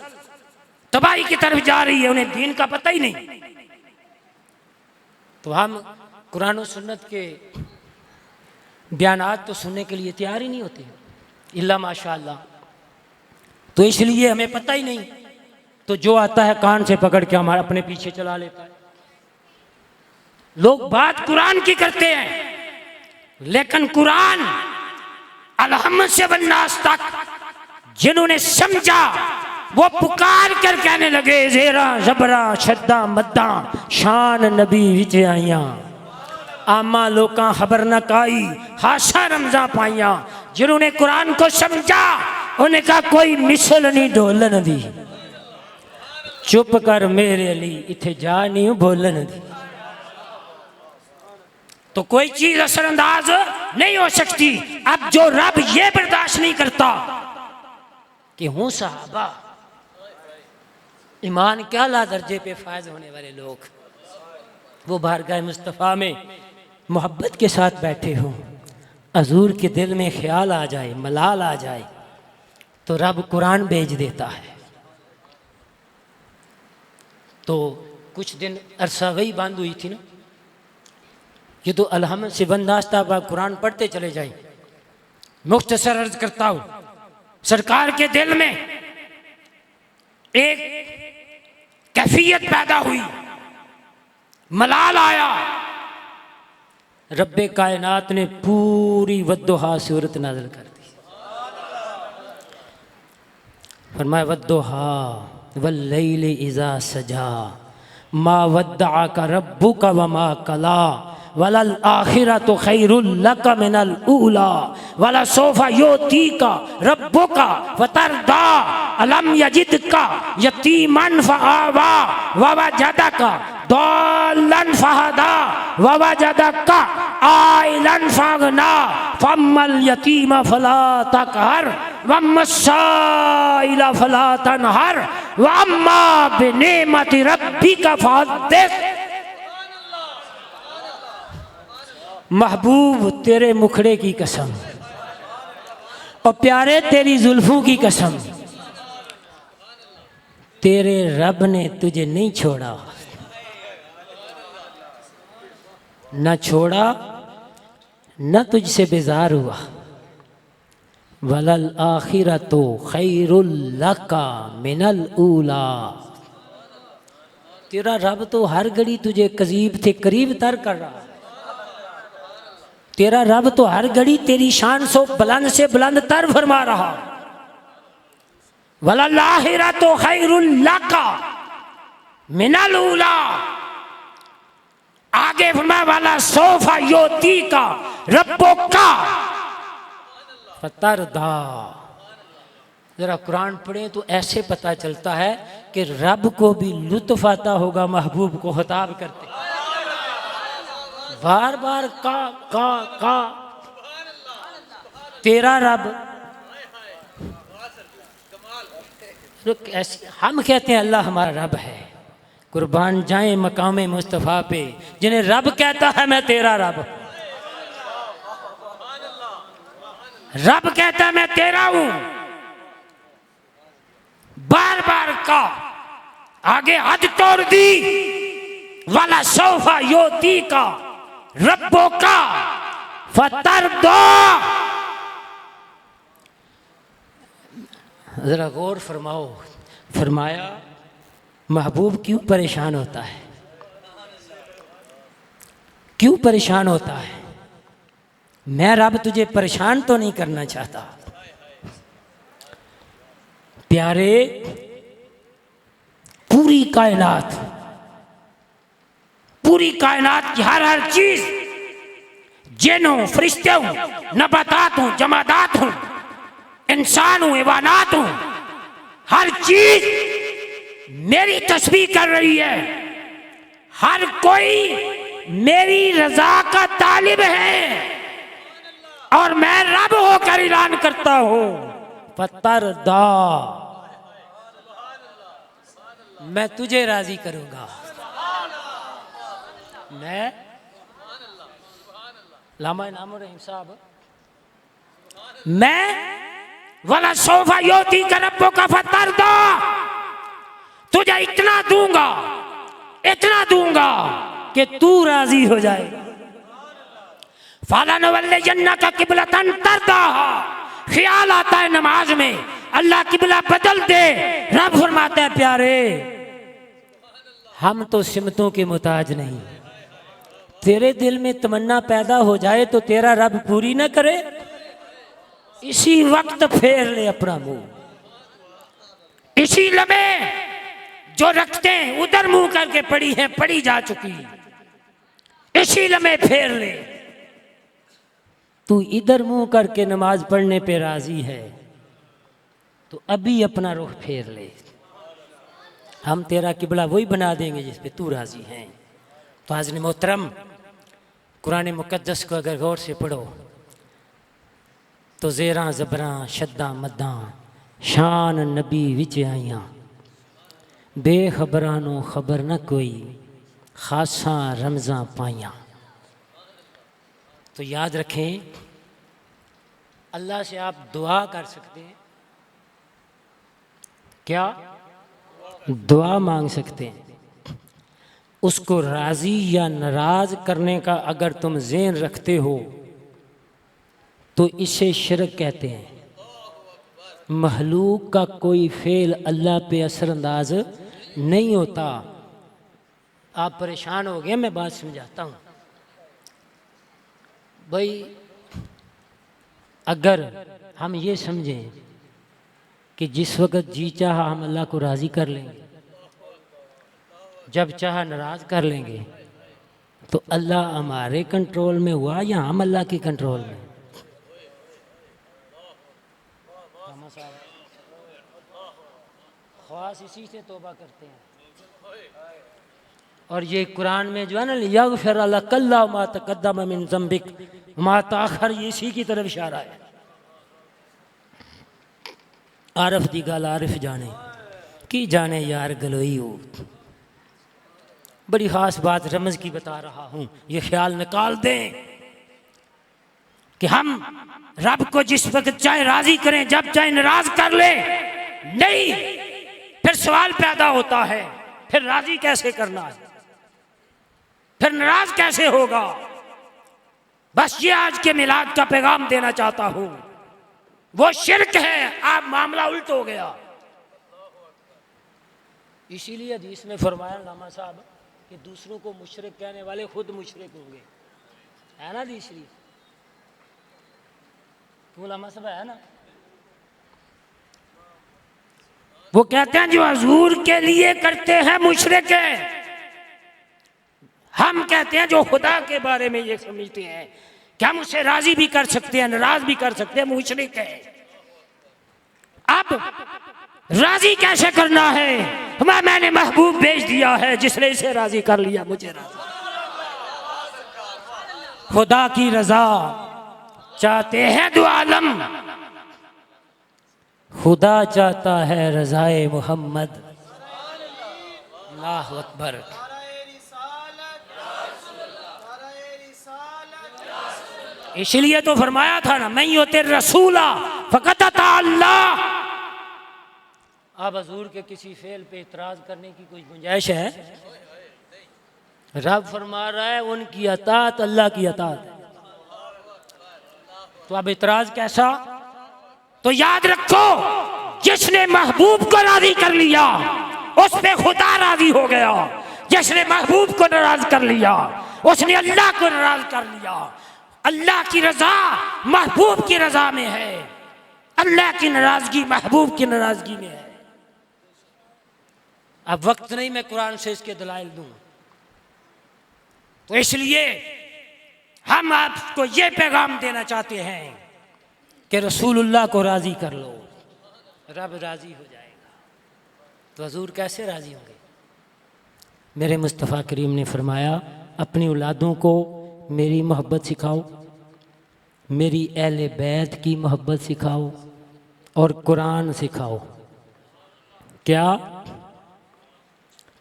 तबाही की तरफ जा रही है, उन्हें दीन का पता ही नहीं। तो हम कुरान और सुन्नत के बयानात तो सुनने के लिए तैयार ही नहीं होते, इल्ला माशाअल्लाह। तो इसलिए हमें पता ही नहीं, तो जो आता है कान से पकड़ के हमारे अपने पीछे चला लेता है। लोग बात कुरान की करते हैं, लेकिन कुरान अलहम्द से वन्नास तक जिन्होंने समझा वो पुकार कर कहने लगे जेरा जबरा शद्दा मद्दा शान नबी विच आइया, आमा लोकां खबर न काई हाशा रमजा पाइया। जिन्होंने कुरान को समझा उन्हें कहा कोई मिसल नहीं ढोलन दी, चुप कर मेरे अली इथे जा नहीं बोलन दी। तो कोई चीज असरअंदाज नहीं हो सकती। अब जो रब ये बर्दाश्त नहीं करता कि हूं सहाबा ईमान क्या ला दर्जे पे फायज होने वाले लोग, वो बारगाह मुस्तफ़ा में मोहब्बत के साथ बैठे हों, हजूर के दिल में ख्याल आ जाए, मलाल आ जाए, तो रब कुरान भेज देता है। तो कुछ दिन अरसा वही बंद हुई थी ना, ये तो अलहमद से बंदाश्ता आप कुरान पढ़ते चले जाए। मुख्तसर अर्ज करता हूँ, सरकार के दिल में एक कैफियत पैदा हुई, मलाल आया। रब्बे कायनात ने पूरी वद्दुहा सूरत नाज़िल कर दी। फरमाया वद्दुहा वल्लैलि इज़ा सजा मा वद्दअका रब्बुका वमा कला वलल आखिरतु खैरुल लक मिनल ऊला वला सौफा युतीका रब्बुका फतरदा अलम यजिदका यतीमन फआवा ववजदका दल्लन फहदा ववजदका आइलन फगना फम्मल यतीम फला तकहर वम्मस्साइला फला तनहर वअम्मा बिनेमति रब्बिका फहद्दिस। महबूब तेरे मुखड़े की कसम और प्यारे तेरी जुल्फों की कसम, तेरे रब ने तुझे नहीं छोड़ा, न छोड़ा न तुझसे बेजार हुआ। वलल आखिरतो खैरुल लका मिनल ऊला। तेरा रब तो हर घड़ी तुझे करीब से करीब तर कर रहा। तेरा रब तो हर घड़ी तेरी शान से बुलंद तर फरमा रहा। वलल आखिरतो खैरुल लका मिनल ऊला। आगे फरमाया वाला सोफा योती का रब्बो का फतरदा। जरा कुरान पढ़े तो ऐसे पता चलता है कि रब को भी लुत्फ आता होगा महबूब को खिताब करते, बार बार का तेरा रब। हम कहते हैं अल्लाह हमारा रब है, कुर्बान जाए मकामे मुस्तफ़ा पे जिन्हें रब कहता है मैं तेरा रब। रब कहता है मैं तेरा हूं, बार बार का आगे हद तोड़ दी। वाला सोफा योती का रब्बों का फतर दो। जरा गौर फरमाओ, फरमाया महबूब क्यों परेशान होता है, क्यों परेशान होता है? मैं रब तुझे परेशान तो नहीं करना चाहता। प्यारे पूरी कायनात की हर चीज, जिन हूं, फरिश्ते हूं, नबातात हूं, जमादात हूं, इंसान हूं, हैवानात हूं, हर चीज मेरी तस्बीह कर रही है। हर कोई मेरी रजा का तालिब है और मैं रब होकर ऐलान करता हूं फतरदा, मैं तुझे राजी करूंगा। मैं लामा इनामुर रहीम साहब, मैं वाला सोफा योती का रब्बों का फतरदा, तुझे इतना दूंगा कि तू राजी हो जाए। फाला नवल्ले जन्ना का किबलतन तरदा। ख्याल आता है नमाज में अल्लाह किबला बदल दे, रब फरमाता है प्यारे हम तो सिमतों के मुताज नहीं। तेरे दिल में तमन्ना पैदा हो जाए तो तेरा रब पूरी ना करे, इसी वक्त फेर ले अपना मुंह। इसी लम्हे जो रखते हैं उधर मुंह करके पड़ी जा चुकी, इसी लम्हे फेर ले। तू इधर मुंह करके नमाज पढ़ने पे राजी है तो अभी अपना रुख फेर ले, हम तेरा किबला वही बना देंगे जिस पे तू राजी है। तो हाज़िर मोहतरम, कुरान मुक़द्दस को अगर गौर से पढ़ो तो ज़ेरां ज़बरां शद्दां मद्दां शान नबी विच आइयां, बेखबरानो खबर न कोई खासा रमज़ां पाइयां। तो याद रखें, अल्लाह से आप दुआ कर सकते हैं, क्या दुआ मांग सकते हैं। उसको राज़ी या नाराज़ करने का अगर तुम ज़हन रखते हो तो इसे शिरक कहते हैं। महलूक का कोई फ़ेल अल्लाह पे असरअंदाज नहीं होता। आप परेशान हो गए, मैं बात समझाता हूँ भाई। अगर हम ये समझें कि जिस वक़्त जी चाहा हम अल्लाह को राज़ी कर लेंगे, जब चाहा नाराज़ कर लेंगे, तो अल्लाह हमारे कंट्रोल में हुआ या हम अल्लाह के कंट्रोल में? ख़ास इसी से तौबा करते हैं। और ये कुरान में जो है ना, यग़फ़िर लकल्ला मा तक़द्दम मिन ज़म्बिक मा ताख़र, ये इसी की तरफ इशारा है। आरफ दी गल आरिफ जाने की जाने यार गलोई हो। बड़ी ख़ास बात रमज़ की बता रहा हूँ, ये ख्याल निकाल दें। कि हम रब को जिस वक्त चाहे राजी करें, जब चाहे नाराज कर ले, नहीं। फिर सवाल पैदा होता है, फिर राजी कैसे करना है, फिर नाराज कैसे होगा। बस ये आज के मिलाद का पैगाम देना चाहता हूं। वो शिरक है, आप मामला उल्ट हो गया। इसीलिए हदीस में फरमाया लामा साहब कि दूसरों को मुशरिक कहने वाले खुद मुशरिक होंगे, है ना तीसरी? क्यों लामा साहब, है ना? वो कहते हैं जो हुजूर के लिए करते हैं मुशरिक है। हम कहते हैं जो खुदा के बारे में ये समझते हैं कि हम उसे राजी भी कर सकते हैं, नाराज भी कर सकते हैं, मुशरिक है। अब राजी कैसे करना है? मैंने महबूब भेज दिया है, जिसने इसे राजी कर लिया मुझे राजी। खुदा की रजा चाहते हैं दो आलम, खुदा चाहता है रजाए मोहम्मद। अल्लाह अकबर। इसलिए तो फरमाया था ना, मैं होते रसूला फकत अल्लाह। अब हजूर के किसी फेल पे इतराज करने की कोई गुंजाइश है? रब फरमा रहा है उनकी अतात अल्लाह की अतात है। तो अब इतराज कैसा? तो याद रखो, जिसने महबूब को राजी कर लिया उस पे खुदा राजी हो गया। जिसने महबूब को नाराज कर लिया उसने अल्लाह को नाराज कर लिया। अल्लाह की रजा महबूब की रजा में है, अल्लाह की नाराजगी महबूब की नाराजगी में है। अब वक्त नहीं मैं कुरान से इसके दलाइल दूं, तो इसलिए हम आपको ये पैगाम देना चाहते हैं कि रसूलुल्लाह को राजी कर लो, रब राजी हो जाएगा। तो हुजूर कैसे राजी होंगे? मेरे मुस्तफ़ा करीम ने फरमाया, अपनी औलादों को मेरी मोहब्बत सिखाओ, मेरी अहले बैत की मोहब्बत सिखाओ और कुरान सिखाओ। क्या?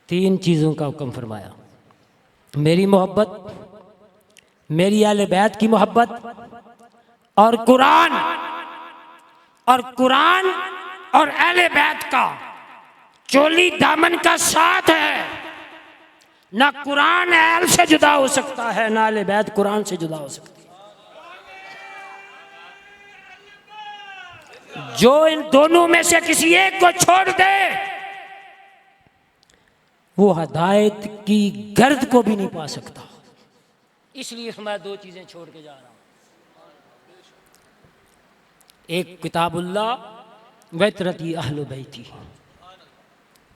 3 चीज़ों का हुक्म फरमाया। मेरी मोहब्बत, मेरी अहले बैत की मोहब्बत और कुरान। और कुरान और अहले बैत का चोली दामन का साथ है। ना कुरान अहल से जुदा हो सकता है, ना अहले बैत कुरान से जुदा हो सकती है। जो इन दोनों में से किसी एक को छोड़ दे वो हिदायत की गर्द को भी नहीं पा सकता। इसलिए मैं 2 चीजें छोड़ के जा रहा हूं, एक किताबुल्लाह व तरती अहले बैती।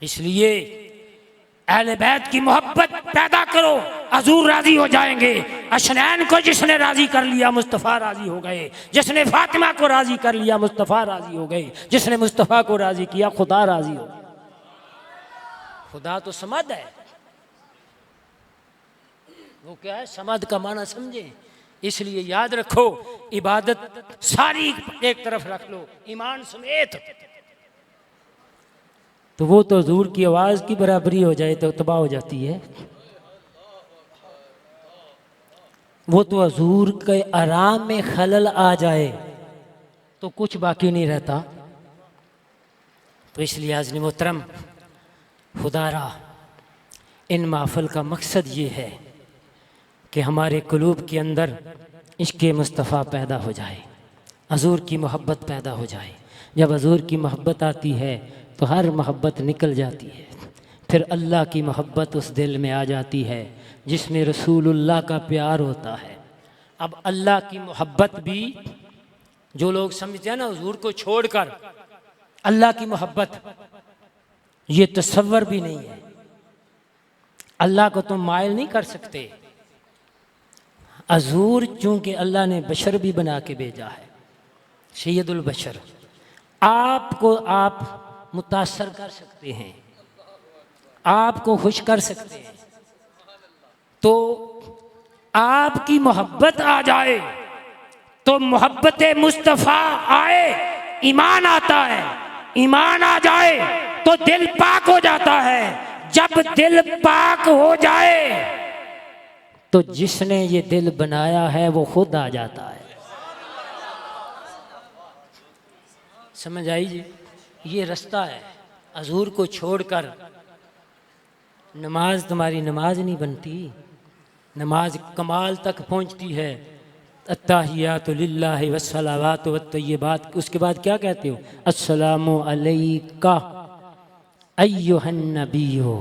इसलिए अहले बैत की मोहब्बत पैदा करो, हुजूर राजी हो जाएंगे। अशनैन को जिसने राजी कर लिया मुस्तफ़ा राजी हो गए, जिसने फातिमा को राजी कर लिया मुस्तफ़ा राजी हो गए, जिसने मुस्तफ़ा को राजी किया खुदा राजी हो गया। खुदा तो समद है, वो क्या है? समद का माना समझे। इसलिए याद रखो, इबादत सारी एक तरफ रख लो, ईमान समेत। तो वो तो हुजूर की आवाज़ की बराबरी हो जाए तो तबाह हो जाती है। वो तो हुजूर के आराम में खलल आ जाए तो कुछ बाकी नहीं रहता। तो इसलिए आज़िम मोहतरम, खुदारा इन महफ़िल का मकसद ये है कि हमारे क़ुलूब के अंदर इश्क़ मुस्तफ़ा पैदा हो जाए, हुजूर की मोहब्बत पैदा हो जाए। जब हुजूर की मोहब्बत आती है तो हर मोहब्बत निकल जाती है, फिर अल्लाह की मोहब्बत उस दिल में आ जाती है जिसमें रसूलुल्लाह का प्यार होता है। अब अल्लाह की मोहब्बत भी जो लोग समझते हैं ना हुजूर को छोड़कर अल्लाह की मोहब्बत, ये तसव्वुर भी नहीं है। अल्लाह को तुम मायल नहीं कर सकते। हुजूर चूँकि अल्लाह ने बशर भी बना के भेजा है, सैयदुल बशर, आपको आप मुतासर कर सकते हैं, आपको खुश कर सकते हैं। तो आपकी मोहब्बत आ जाए तो मोहब्बत मुस्तफ़ा आए, ईमान आता है। ईमान आ जाए तो दिल पाक हो जाता है। जब दिल पाक हो जाए तो जिसने ये दिल बनाया है वो खुद आ जाता है। समझ आई जी? ये रास्ता है। हजूर को छोड़कर नमाज तुम्हारी नमाज नहीं बनती। नमाज कमाल तक पहुंचती है। अत्ताहियातु लिल्लाहि वस्सलावातु वत्तय्यिबात। उसके बाद क्या कहते हो? अस्सलामु अलैका अय्युहन नबिय्यो।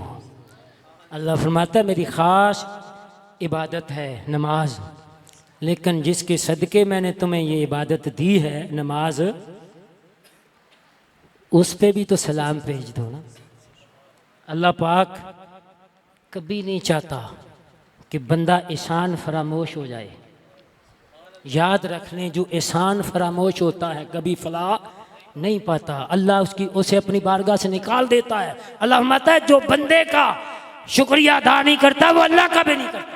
अल्लाह फरमाता है मेरी ख़ास इबादत है नमाज, लेकिन जिसके सदक़े मैंने तुम्हें ये इबादत दी है नमाज, उस पे भी तो सलाम भेज दो ना। अल्लाह पाक कभी नहीं चाहता कि बंदा एहसान फरामोश हो जाए। याद रख लें, जो एहसान फरामोश होता है कभी फलाह नहीं पाता। अल्लाह उसे अपनी बारगाह से निकाल देता है। अल्लाह फरमाता है जो बंदे का शुक्रिया अदा नहीं करता वो अल्लाह का भी नहीं करता।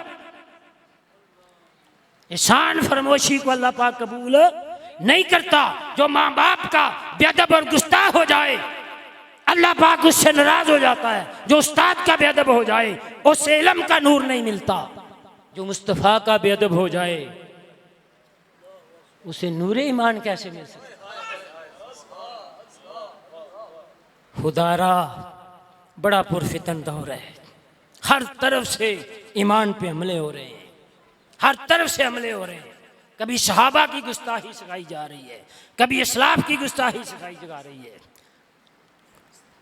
एहसान फरामोशी को अल्लाह पाक कबूल नहीं करता। जो माँ बाप का बेअदब और गुस्ताख हो जाए अल्लाह पाक उससे नाराज हो जाता है। जो उस्ताद का बेअदब हो जाए उससे इल्म का नूर नहीं मिलता। जो मुस्तफ़ा का बेअदब हो जाए उसे नूरे ईमान कैसे मिल सकता? खुदारा बड़ा पुरफितन दौर है। हर तरफ से ईमान पे हमले हो रहे हैं, हर तरफ से हमले हो रहे हैं। कभी सहाबा की गुस्ताखी सिखाई जा रही है, कभी इस्लाफ की गुस्ताखी सिखाई जा रही है।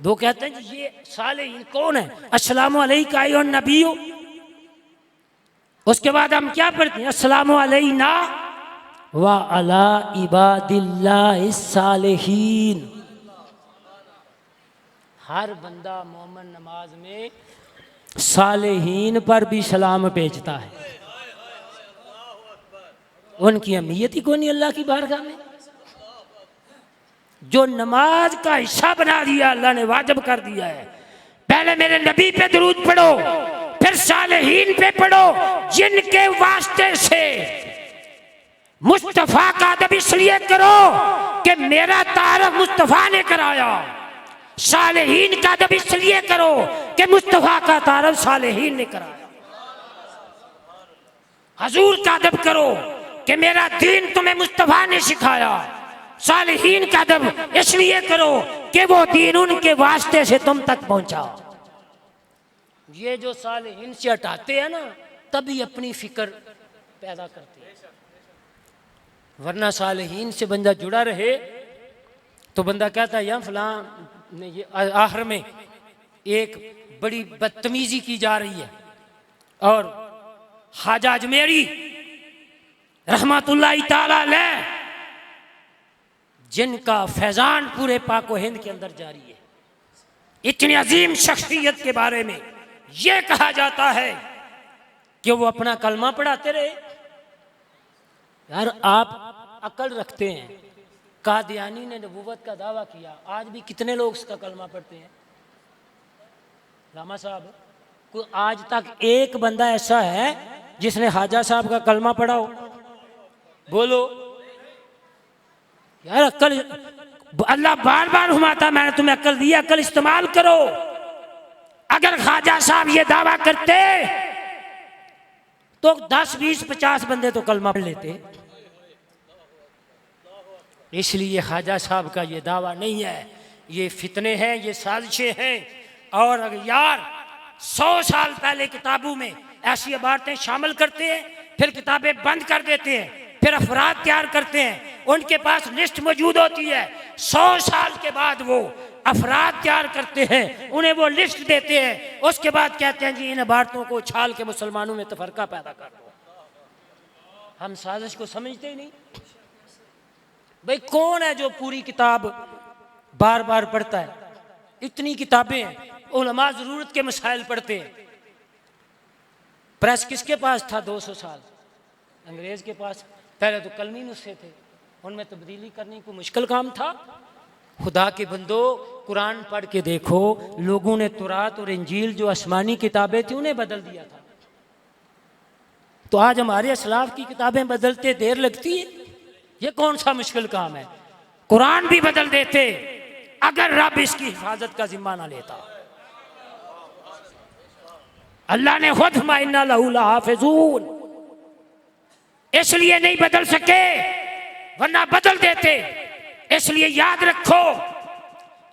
दो कहते हैं ये सालेहीन कौन है? अस्सलामु अलैका अय्युहन नबिय्यु। उसके बाद हम क्या पढ़ते हैं? अस्सलामु अलैना व अला इबादिल्लाहिस सालिहीन। हर बंदा मोमिन नमाज में सालेहीन पर भी सलाम भेजता है। उनकी अहमियत ही कोई नहीं अल्लाह की बारगाह में। जो नमाज का हिस्सा बना दिया अल्लाह ने, वाजिब कर दिया है। पहले मेरे नबी पे दरूद पढ़ो, फिर सालेहीन पे पढ़ो जिनके वास्ते से मुस्तफा का अदब इसलिए करो कि मेरा तारफ मुस्तफा ने कराया। सालेहीन का अदब इसलिए करो कि मुस्तफा का तारफ सालेहीन ने कराया। हजूर का अदब करो कि मेरा दीन तुम्हें मुस्तफा ने सिखाया। सालेहीन का अदब इसलिए करो कि वो दीन उनके वास्ते से तुम तक पहुंचा। ये जो सालेहीन से हटाते हैं ना, तभी अपनी फिक्र पैदा करते हैं। वरना सालेहीन से बंदा जुड़ा रहे तो बंदा कहता है या फलां ने ये आखिर में एक बड़ी बदतमीजी की जा रही है। और ख्वाजा अजमेरी रहमतुल्लाहि ताला अलैह, जिनका फैजान पूरे पाक व हिंद के अंदर जारी है, इतनी अजीम शख्सियत के बारे में यह कहा जाता है कि वो अपना कलमा पढ़ाते रहे। यार आप अकल रखते हैं। कादियानी ने नबूवत का दावा किया, आज भी कितने लोग उसका कलमा पढ़ते हैं? लामा साहब, कोई आज तक एक बंदा ऐसा है जिसने ख्वाजा साहब का कलमा पढ़ा हो? बोलो यार। अक्ल अल्लाह बार बार फरमाता मैंने तुम्हें अक्ल दी, अक्ल इस्तेमाल करो। अगर ख्वाजा साहब ये दावा करते तो 10, 20, 50 बंदे तो कलमा पढ़ लेते। इसलिए ख्वाजा साहब का ये दावा नहीं है, ये फितने हैं, ये साजिशें हैं। और अगर यार 100 साल पहले किताबों में ऐसी इबारतें शामिल करते हैं, फिर किताबें बंद कर देते हैं, फिर अफराद तैयार करते हैं, उनके पास लिस्ट मौजूद होती है। 100 साल के बाद वो अफराद तैयार करते हैं, उन्हें वो लिस्ट देते हैं, उसके बाद कहते हैं जी इन इबारतों को उछाल के मुसलमानों में तफरका पैदा कर दो। हम साजिश को समझते ही नहीं। भाई कौन है जो पूरी किताब बार बार पढ़ता है? इतनी किताबें हैं, उलमा ज़रूरत के मसाइल पढ़ते हैं। प्रेस किसके पास था 200 साल? अंग्रेज़ के पास। पहले तो कलमी नुस्खे थे, उनमें तब्दीली करने को मुश्किल काम था। खुदा के बंदो, कुरान पढ़ के देखो, लोगों ने तुरात और इंजील जो आसमानी किताबें थी उन्हें बदल दिया था। तो आज हमारे असलाफ की किताबें बदलते देर लगती है। ये कौन सा मुश्किल काम है? कुरान भी बदल देते अगर रब इसकी हिफाजत का जिम्मा ना लेता। अल्लाह ने खुद इन्ना लहू लहाफिज़ून इसलिए नहीं बदल सके, वरना बदल देते। इसलिए याद रखो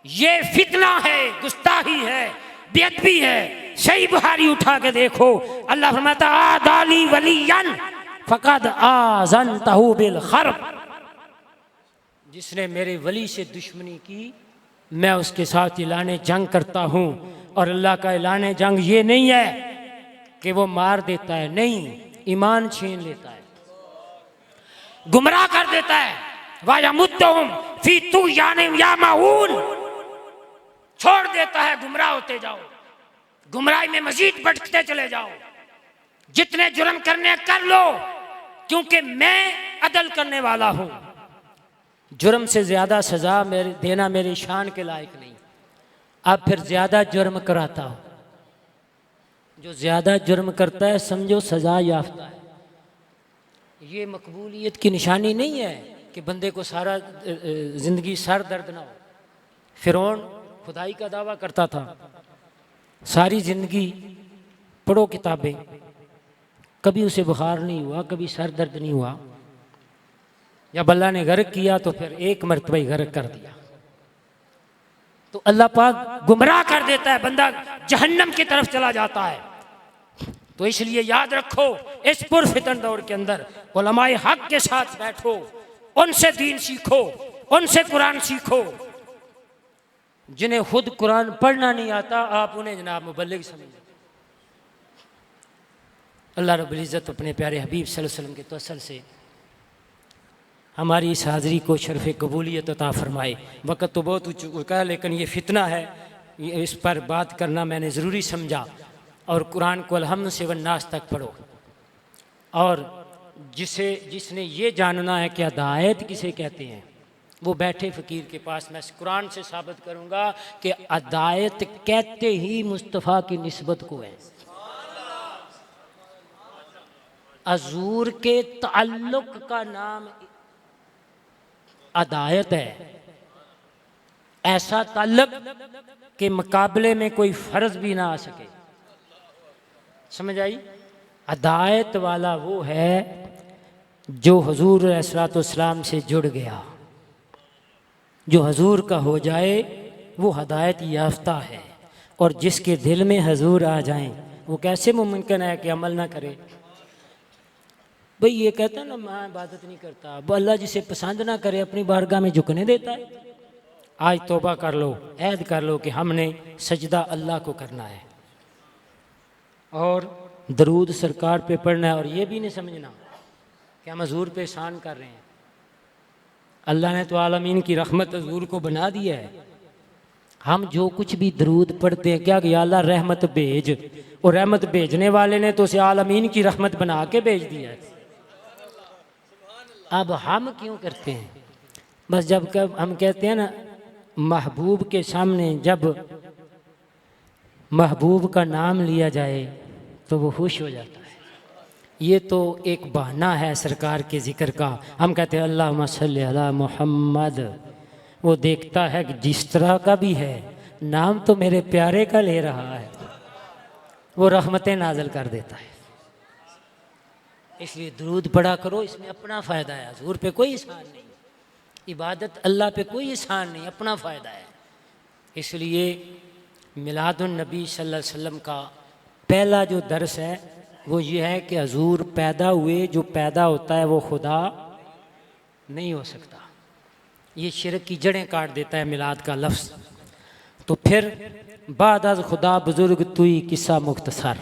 ये फितना है, गुस्ताखी है, बेअदबी है। सही बुखारी उठा के देखो, अल्लाह फरमाता आदाली वलियन फकद आज़नतहु बिल हर्ब, जिसने मेरे वली से दुश्मनी की मैं उसके साथ ऐलान जंग करता हूँ। और अल्लाह का ऐलान जंग ये नहीं है कि वो मार देता है, नहीं, ईमान छीन लेता है, गुमराह कर देता है। वायमुद्दुहुम फी तुग़यानिहिम यामहून, छोड़ देता है, गुमराह होते जाओ, गुमराही में मजीद बढ़ते चले जाओ, जितने जुर्म करने कर लो, क्योंकि मैं अदल करने वाला हूं। जुर्म से ज्यादा सजा देना मेरी शान के लायक नहीं। अब फिर ज्यादा जुर्म कराता हो, जो ज्यादा जुर्म करता है समझो सजा याफ्ता है। ये मकबूलियत की निशानी नहीं है कि बंदे को सारा जिंदगी सर दर्द ना हो। फिरौन खुदाई का दावा करता था, सारी जिंदगी पढ़ो किताबें, कभी उसे बुखार नहीं हुआ, कभी सर दर्द नहीं हुआ। जब अल्लाह ने गर्क किया तो फिर एक मरतबा ही गर्क कर दिया। तो अल्लाह पाक गुमराह कर देता है, बंदा जहन्नम की तरफ चला जाता है। तो इसलिए याद रखो, इस पुरफितन दौर के अंदर उलमाए हक के साथ बैठो, उनसे दीन सीखो, उनसे कुरान सीखो। जिन्हें खुद कुरान पढ़ना नहीं आता आप उन्हें जनाब मुबल्लिग समझो। अल्लाह रब्बुल इज़्ज़त अपने प्यारे हबीब सल्लल्लाहु अलैहि वसल्लम के तवस्सुल से हमारी इस हाज़री को शर्फ़ कबूलियत अता फरमाए। वक़्त तो बहुत हो चुका है, लेकिन ये फितना है, इस पर बात करना मैंने ज़रूरी समझा। और कुरान को अलहम्द से वन्नास तक पढ़ो। और जिसने ये जानना है कि हिदायत किसे कहते हैं, वो बैठे फ़कीर के पास, मैं कुरान से साबित करूँगा कि हिदायत कहते ही मुस्तफ़ा की निस्बत को है। अजूर के ताल्लुक का नाम हिदायत है, ऐसा ताल्लुक के मुकाबले में कोई फ़र्ज भी ना आ सके। समझ आई? हिदायत वाला वो है जो हुजूर अलैहिस्सलाम से जुड़ गया, जो हुजूर का हो जाए वो हिदायत याफ्ता है। और जिसके दिल में हुजूर आ जाएं, वो कैसे मुमकिन है कि अमल ना करे? भाई ये कहता है ना, मैं इबादत नहीं करता, वो अल्लाह जिसे पसंद ना करे अपनी बारगाह में झुकने देता है। आज तौबा कर लो, ऐद कर लो कि हमने सजदा अल्लाह को करना है और दरूद सरकार पे पढ़ना है। और ये भी नहीं समझना कि हम हजूर पे एहसान कर रहे हैं। अल्लाह ने तो आलमीन की रहमत हजूर को बना दिया है। हम जो कुछ भी दरूद पढ़ते हैं, क्या कि अल्लाह रहमत भेज, और रहमत भेजने वाले ने तो उसे आलमीन की रहमत बना के भेज दिया है। अब हम क्यों करते हैं? बस जब हम कहते हैं ना, महबूब के सामने जब महबूब का नाम लिया जाए तो वो खुश हो जाता है। ये तो एक बहाना है सरकार के ज़िक्र का। हम कहते हैं अल्लाहुम्मा सल्ली अला मुहम्मद, वो देखता है कि जिस तरह का भी है नाम तो मेरे प्यारे का ले रहा है, वो रहमतें नाज़िल कर देता है। इसलिए दुरूद पढ़ा करो, इसमें अपना फ़ायदा है। हुजूर पे कोई एहसान नहीं, इबादत अल्लाह पे कोई एहसान नहीं, अपना फ़ायदा है। इसलिए मिलादुन नबी सल्लल्लाहु अलैहि वसल्लम का पहला जो दर्स है वो ये है कि हुजूर पैदा हुए, जो पैदा होता है वो खुदा नहीं हो सकता। ये शिरक की जड़ें काट देता है मिलाद का लफ्ज़। तो फिर बाद अज़ खुदा बुज़ुर्ग तुई किस्सा मुख्तसर,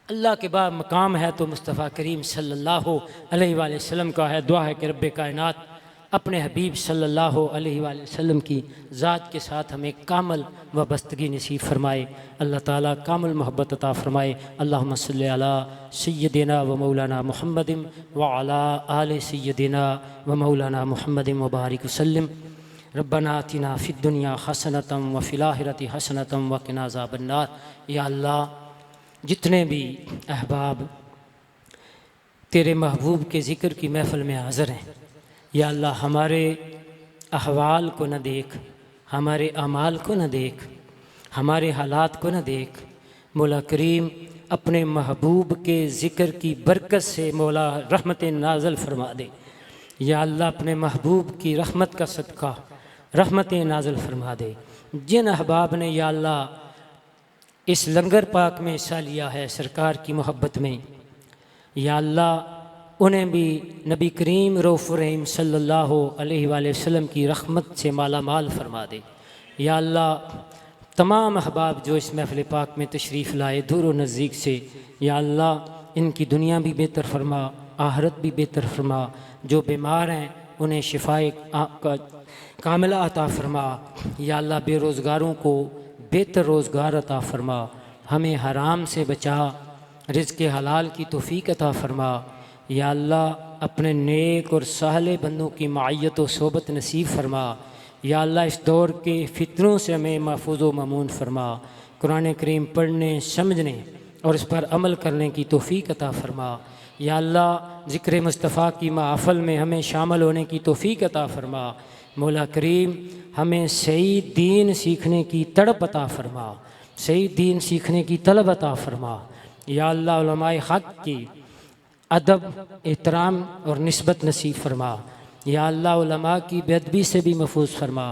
अल्लाह के बाद मकाम है तो मुस्तफ़ा करीम सल्लल्लाहु अलैहि वसल्लम का है। दुआ है कि रब्बे कायनात अपने हबीब सल्लल्लाहु अलैहि वसल्लम की ज़ात के साथ हमें कामल वाबस्तगी नसीब फरमाए। अल्लाह ताला कामल मोहब्बत अता फरमाए। अल्लाहुम्मा सल्ली अला सय्यदिना व मौलाना मुहम्मदिन व अला आले सय्यदिना व मौलाना मुहम्मदिन व बारिक वसल्लम। रब्बना आतिना फ़िद दुनिया हसनतम व फ़िल आखिरति हसनतम व क़िना अज़ाबन्नार। या अल्लाह, जितने भी अहबाब तेरे महबूब के ज़िक्र की महफ़िल में हाज़िर हैं, या अल्लाह हमारे अहवाल को न देख, हमारे अमाल को न देख, हमारे हालात को न देख। मौला करीम अपने महबूब के ज़िक्र की बरकत से मौला रहमत नाज़िल फरमा दे। या अल्लाह अपने महबूब की रहमत का सदका रहमतें नाज़िल फरमा दे। जिन अहबाब ने या अल्लाह इस लंगर पाक में हिस्सा लिया है सरकार की मोहब्बत में, या अल्लाह उन्हें भी नबी करीम रऊफ़ रहीम सल्लल्लाहु अलैहि वसल्लम की रहमत से माला माल फरमा दे। या अल्लाह तमाम अहबाब जो इस महफ़िल पाक में तशरीफ़ लाए दूर व नज़दीक से, या अल्लाह इनकी दुनिया भी बेहतर फरमा, आखिरत भी बेहतर फरमा। जो बीमार हैं उन्हें शिफाए कामिला अता फरमा। या अल्लाह बेरोज़गारों को बेहतर रोज़गार अता फरमा। हमें हराम से बचा, रिज़्क़ हलाल की तौफ़ीक अता फरमा। या अल्लाह अपने नेक और साले बंदों की मायत व सोबत नसीब फरमा। या अल्लाह इस दौर के फितरों से हमें महफूज़ व ममून फरमा। कुरान करीम पढ़ने, समझने और इस पर अमल करने की तौफ़ीक अता फरमा। या अल्लाह ज़िक्र मुस्तफ़ा की महफ़िल में हमें शामिल होने की तौफ़ीक अता फरमा। मौला करीम हमें सही दीन सीखने की तड़प अता फरमा, सही दीन सीखने की तलब अता फरमा। या अल्लाह उलमाए हक़ की अदब, एहतराम और निस्बत नसीब फरमा। या अल्लाह उलमा की बेअदबी से भी महफूज फरमा,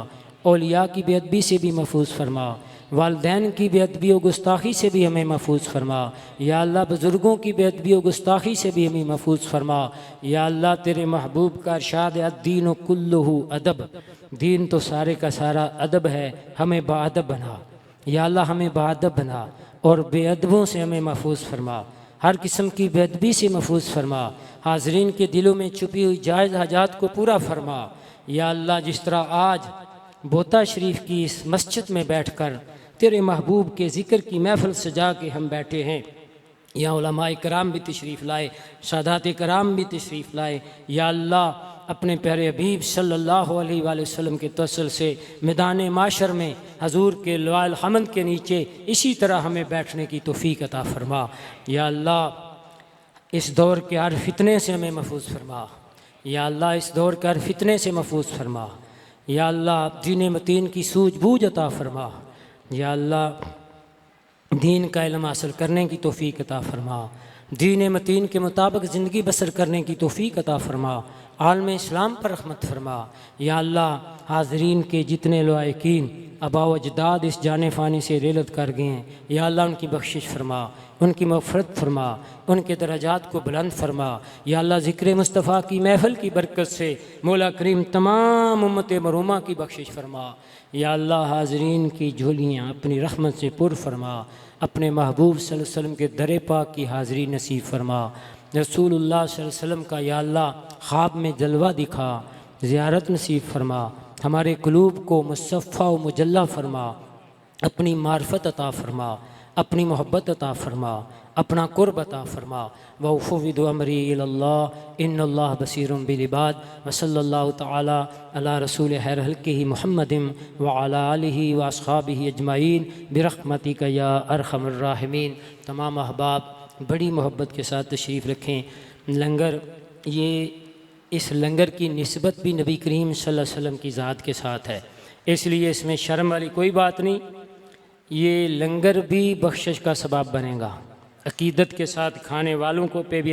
औलिया की बेअदबी से भी महफूज फरमा, वालदैन की बेअदबी व गुस्ताखी से भी हमें महफूज फरमा। या अल्लाह बुज़ुर्गों की बेअदबी व गुस्ताखी से भी हमें महफूज फरमा। या अल्लाह तेरे महबूब का इरशाद है अद्दीन कुल्लुहु अदब, दीन तो सारे का सारा अदब है, हमें बाअदब बना। या अल्लाह हमें बाअदब बना और बेअदबों से हमें महफूज फरमा, हर किस्म की बेअदबी से महफूज फरमा। हाज़रीन के दिलों में छुपी हुई जायज़ हाजात को पूरा फरमा। या अल्लाह जिस तरह आज बोता शरीफ की इस मस्जिद में बैठकर तेरे महबूब के ज़िक्र की महफ़िल सजा के हम बैठे हैं, या उलमाए कराम भी तशरीफ़ लाए, सादात कराम भी तशरीफ़ लाए। या अल्लाह अपने प्यारे हबीब सल्लल्लाहु अलैहि वसल्लम के तवस्सुल से मैदान माशर में हजूर के लवाल हमद के नीचे इसी तरह हमें बैठने की तौफ़ीक अता फरमा। या अल्लाह इस दौर के हर फितने से हमें महफूज फरमा। या अल्लाह इस दौर के हर फितने से महफूज फरमा। या अल्लाह दीन मतीन की सूझबूझ अता फरमा। या अल्लाह दीन का इल्म हासिल करने की तौफ़ीक अता फरमा, दीन मतीन के मुताबिक ज़िंदगी बसर करने की तौफ़ीक अता फरमा, आलम इस्लाम पर रहमत फरमा। या अल्लाह हाज़रीन के जितने लायकीन आबा व अजदाद इस जाने फ़ानी से रेलत कर गए हैं, या अल्लाह उनकी बख्शिश फरमा, उनकी मग़फ़िरत फरमा, उनके दराजात को बुलंद फरमा। या अल्लाह ज़िक्र मुस्तफ़ा की महफ़िल की बरकत से मौला करीम तमाम उम्मत मरूमा की बख्शिश फरमा। या अल्लाह हाज़रीन की झोलियाँ अपनी रहमत से पुर फरमा, अपने महबूब सल्लल्लाहु अलैहि वसल्लम के दर पाक की हाज़री नसीब फरमा। रसूलुल्लाह सल्लल्लाहु अलैहि वसल्लम का या अल्लाह ख्वाब में जलवा दिखा, ज़ियारत नसीब फरमा, हमारे क़ुलूब को मुसफ़्फ़ा व मुजल्ला फरमा, अपनी मार्फत अता फरमा, अपनी मोहब्बत अता फरमा, अपना कुर्ब अता फरमा। व उफ़व्विदु अमरी इलल्लाह इन्नल्लाह बसीरुम बिल इबाद व सल्लल्लाहु तआला अला रसूल खैर हल्किही मुहम्मदिन व अला आलिहि व अस्हाबिहि अजमाइन बिरहमतिका या अरहमर राहिमीन। तमाम अहबाब बड़ी मोहब्बत के साथ तशरीफ़ रखें। लंगर, ये इस लंगर की निस्बत भी नबी करीम सल्लल्लाहु अलैहि वसल्लम की ज़ात के साथ है, इसलिए इसमें शर्म वाली कोई बात नहीं। ये लंगर भी बख्शिश का सबब बनेगा, अकीदत के साथ खाने वालों को पे भी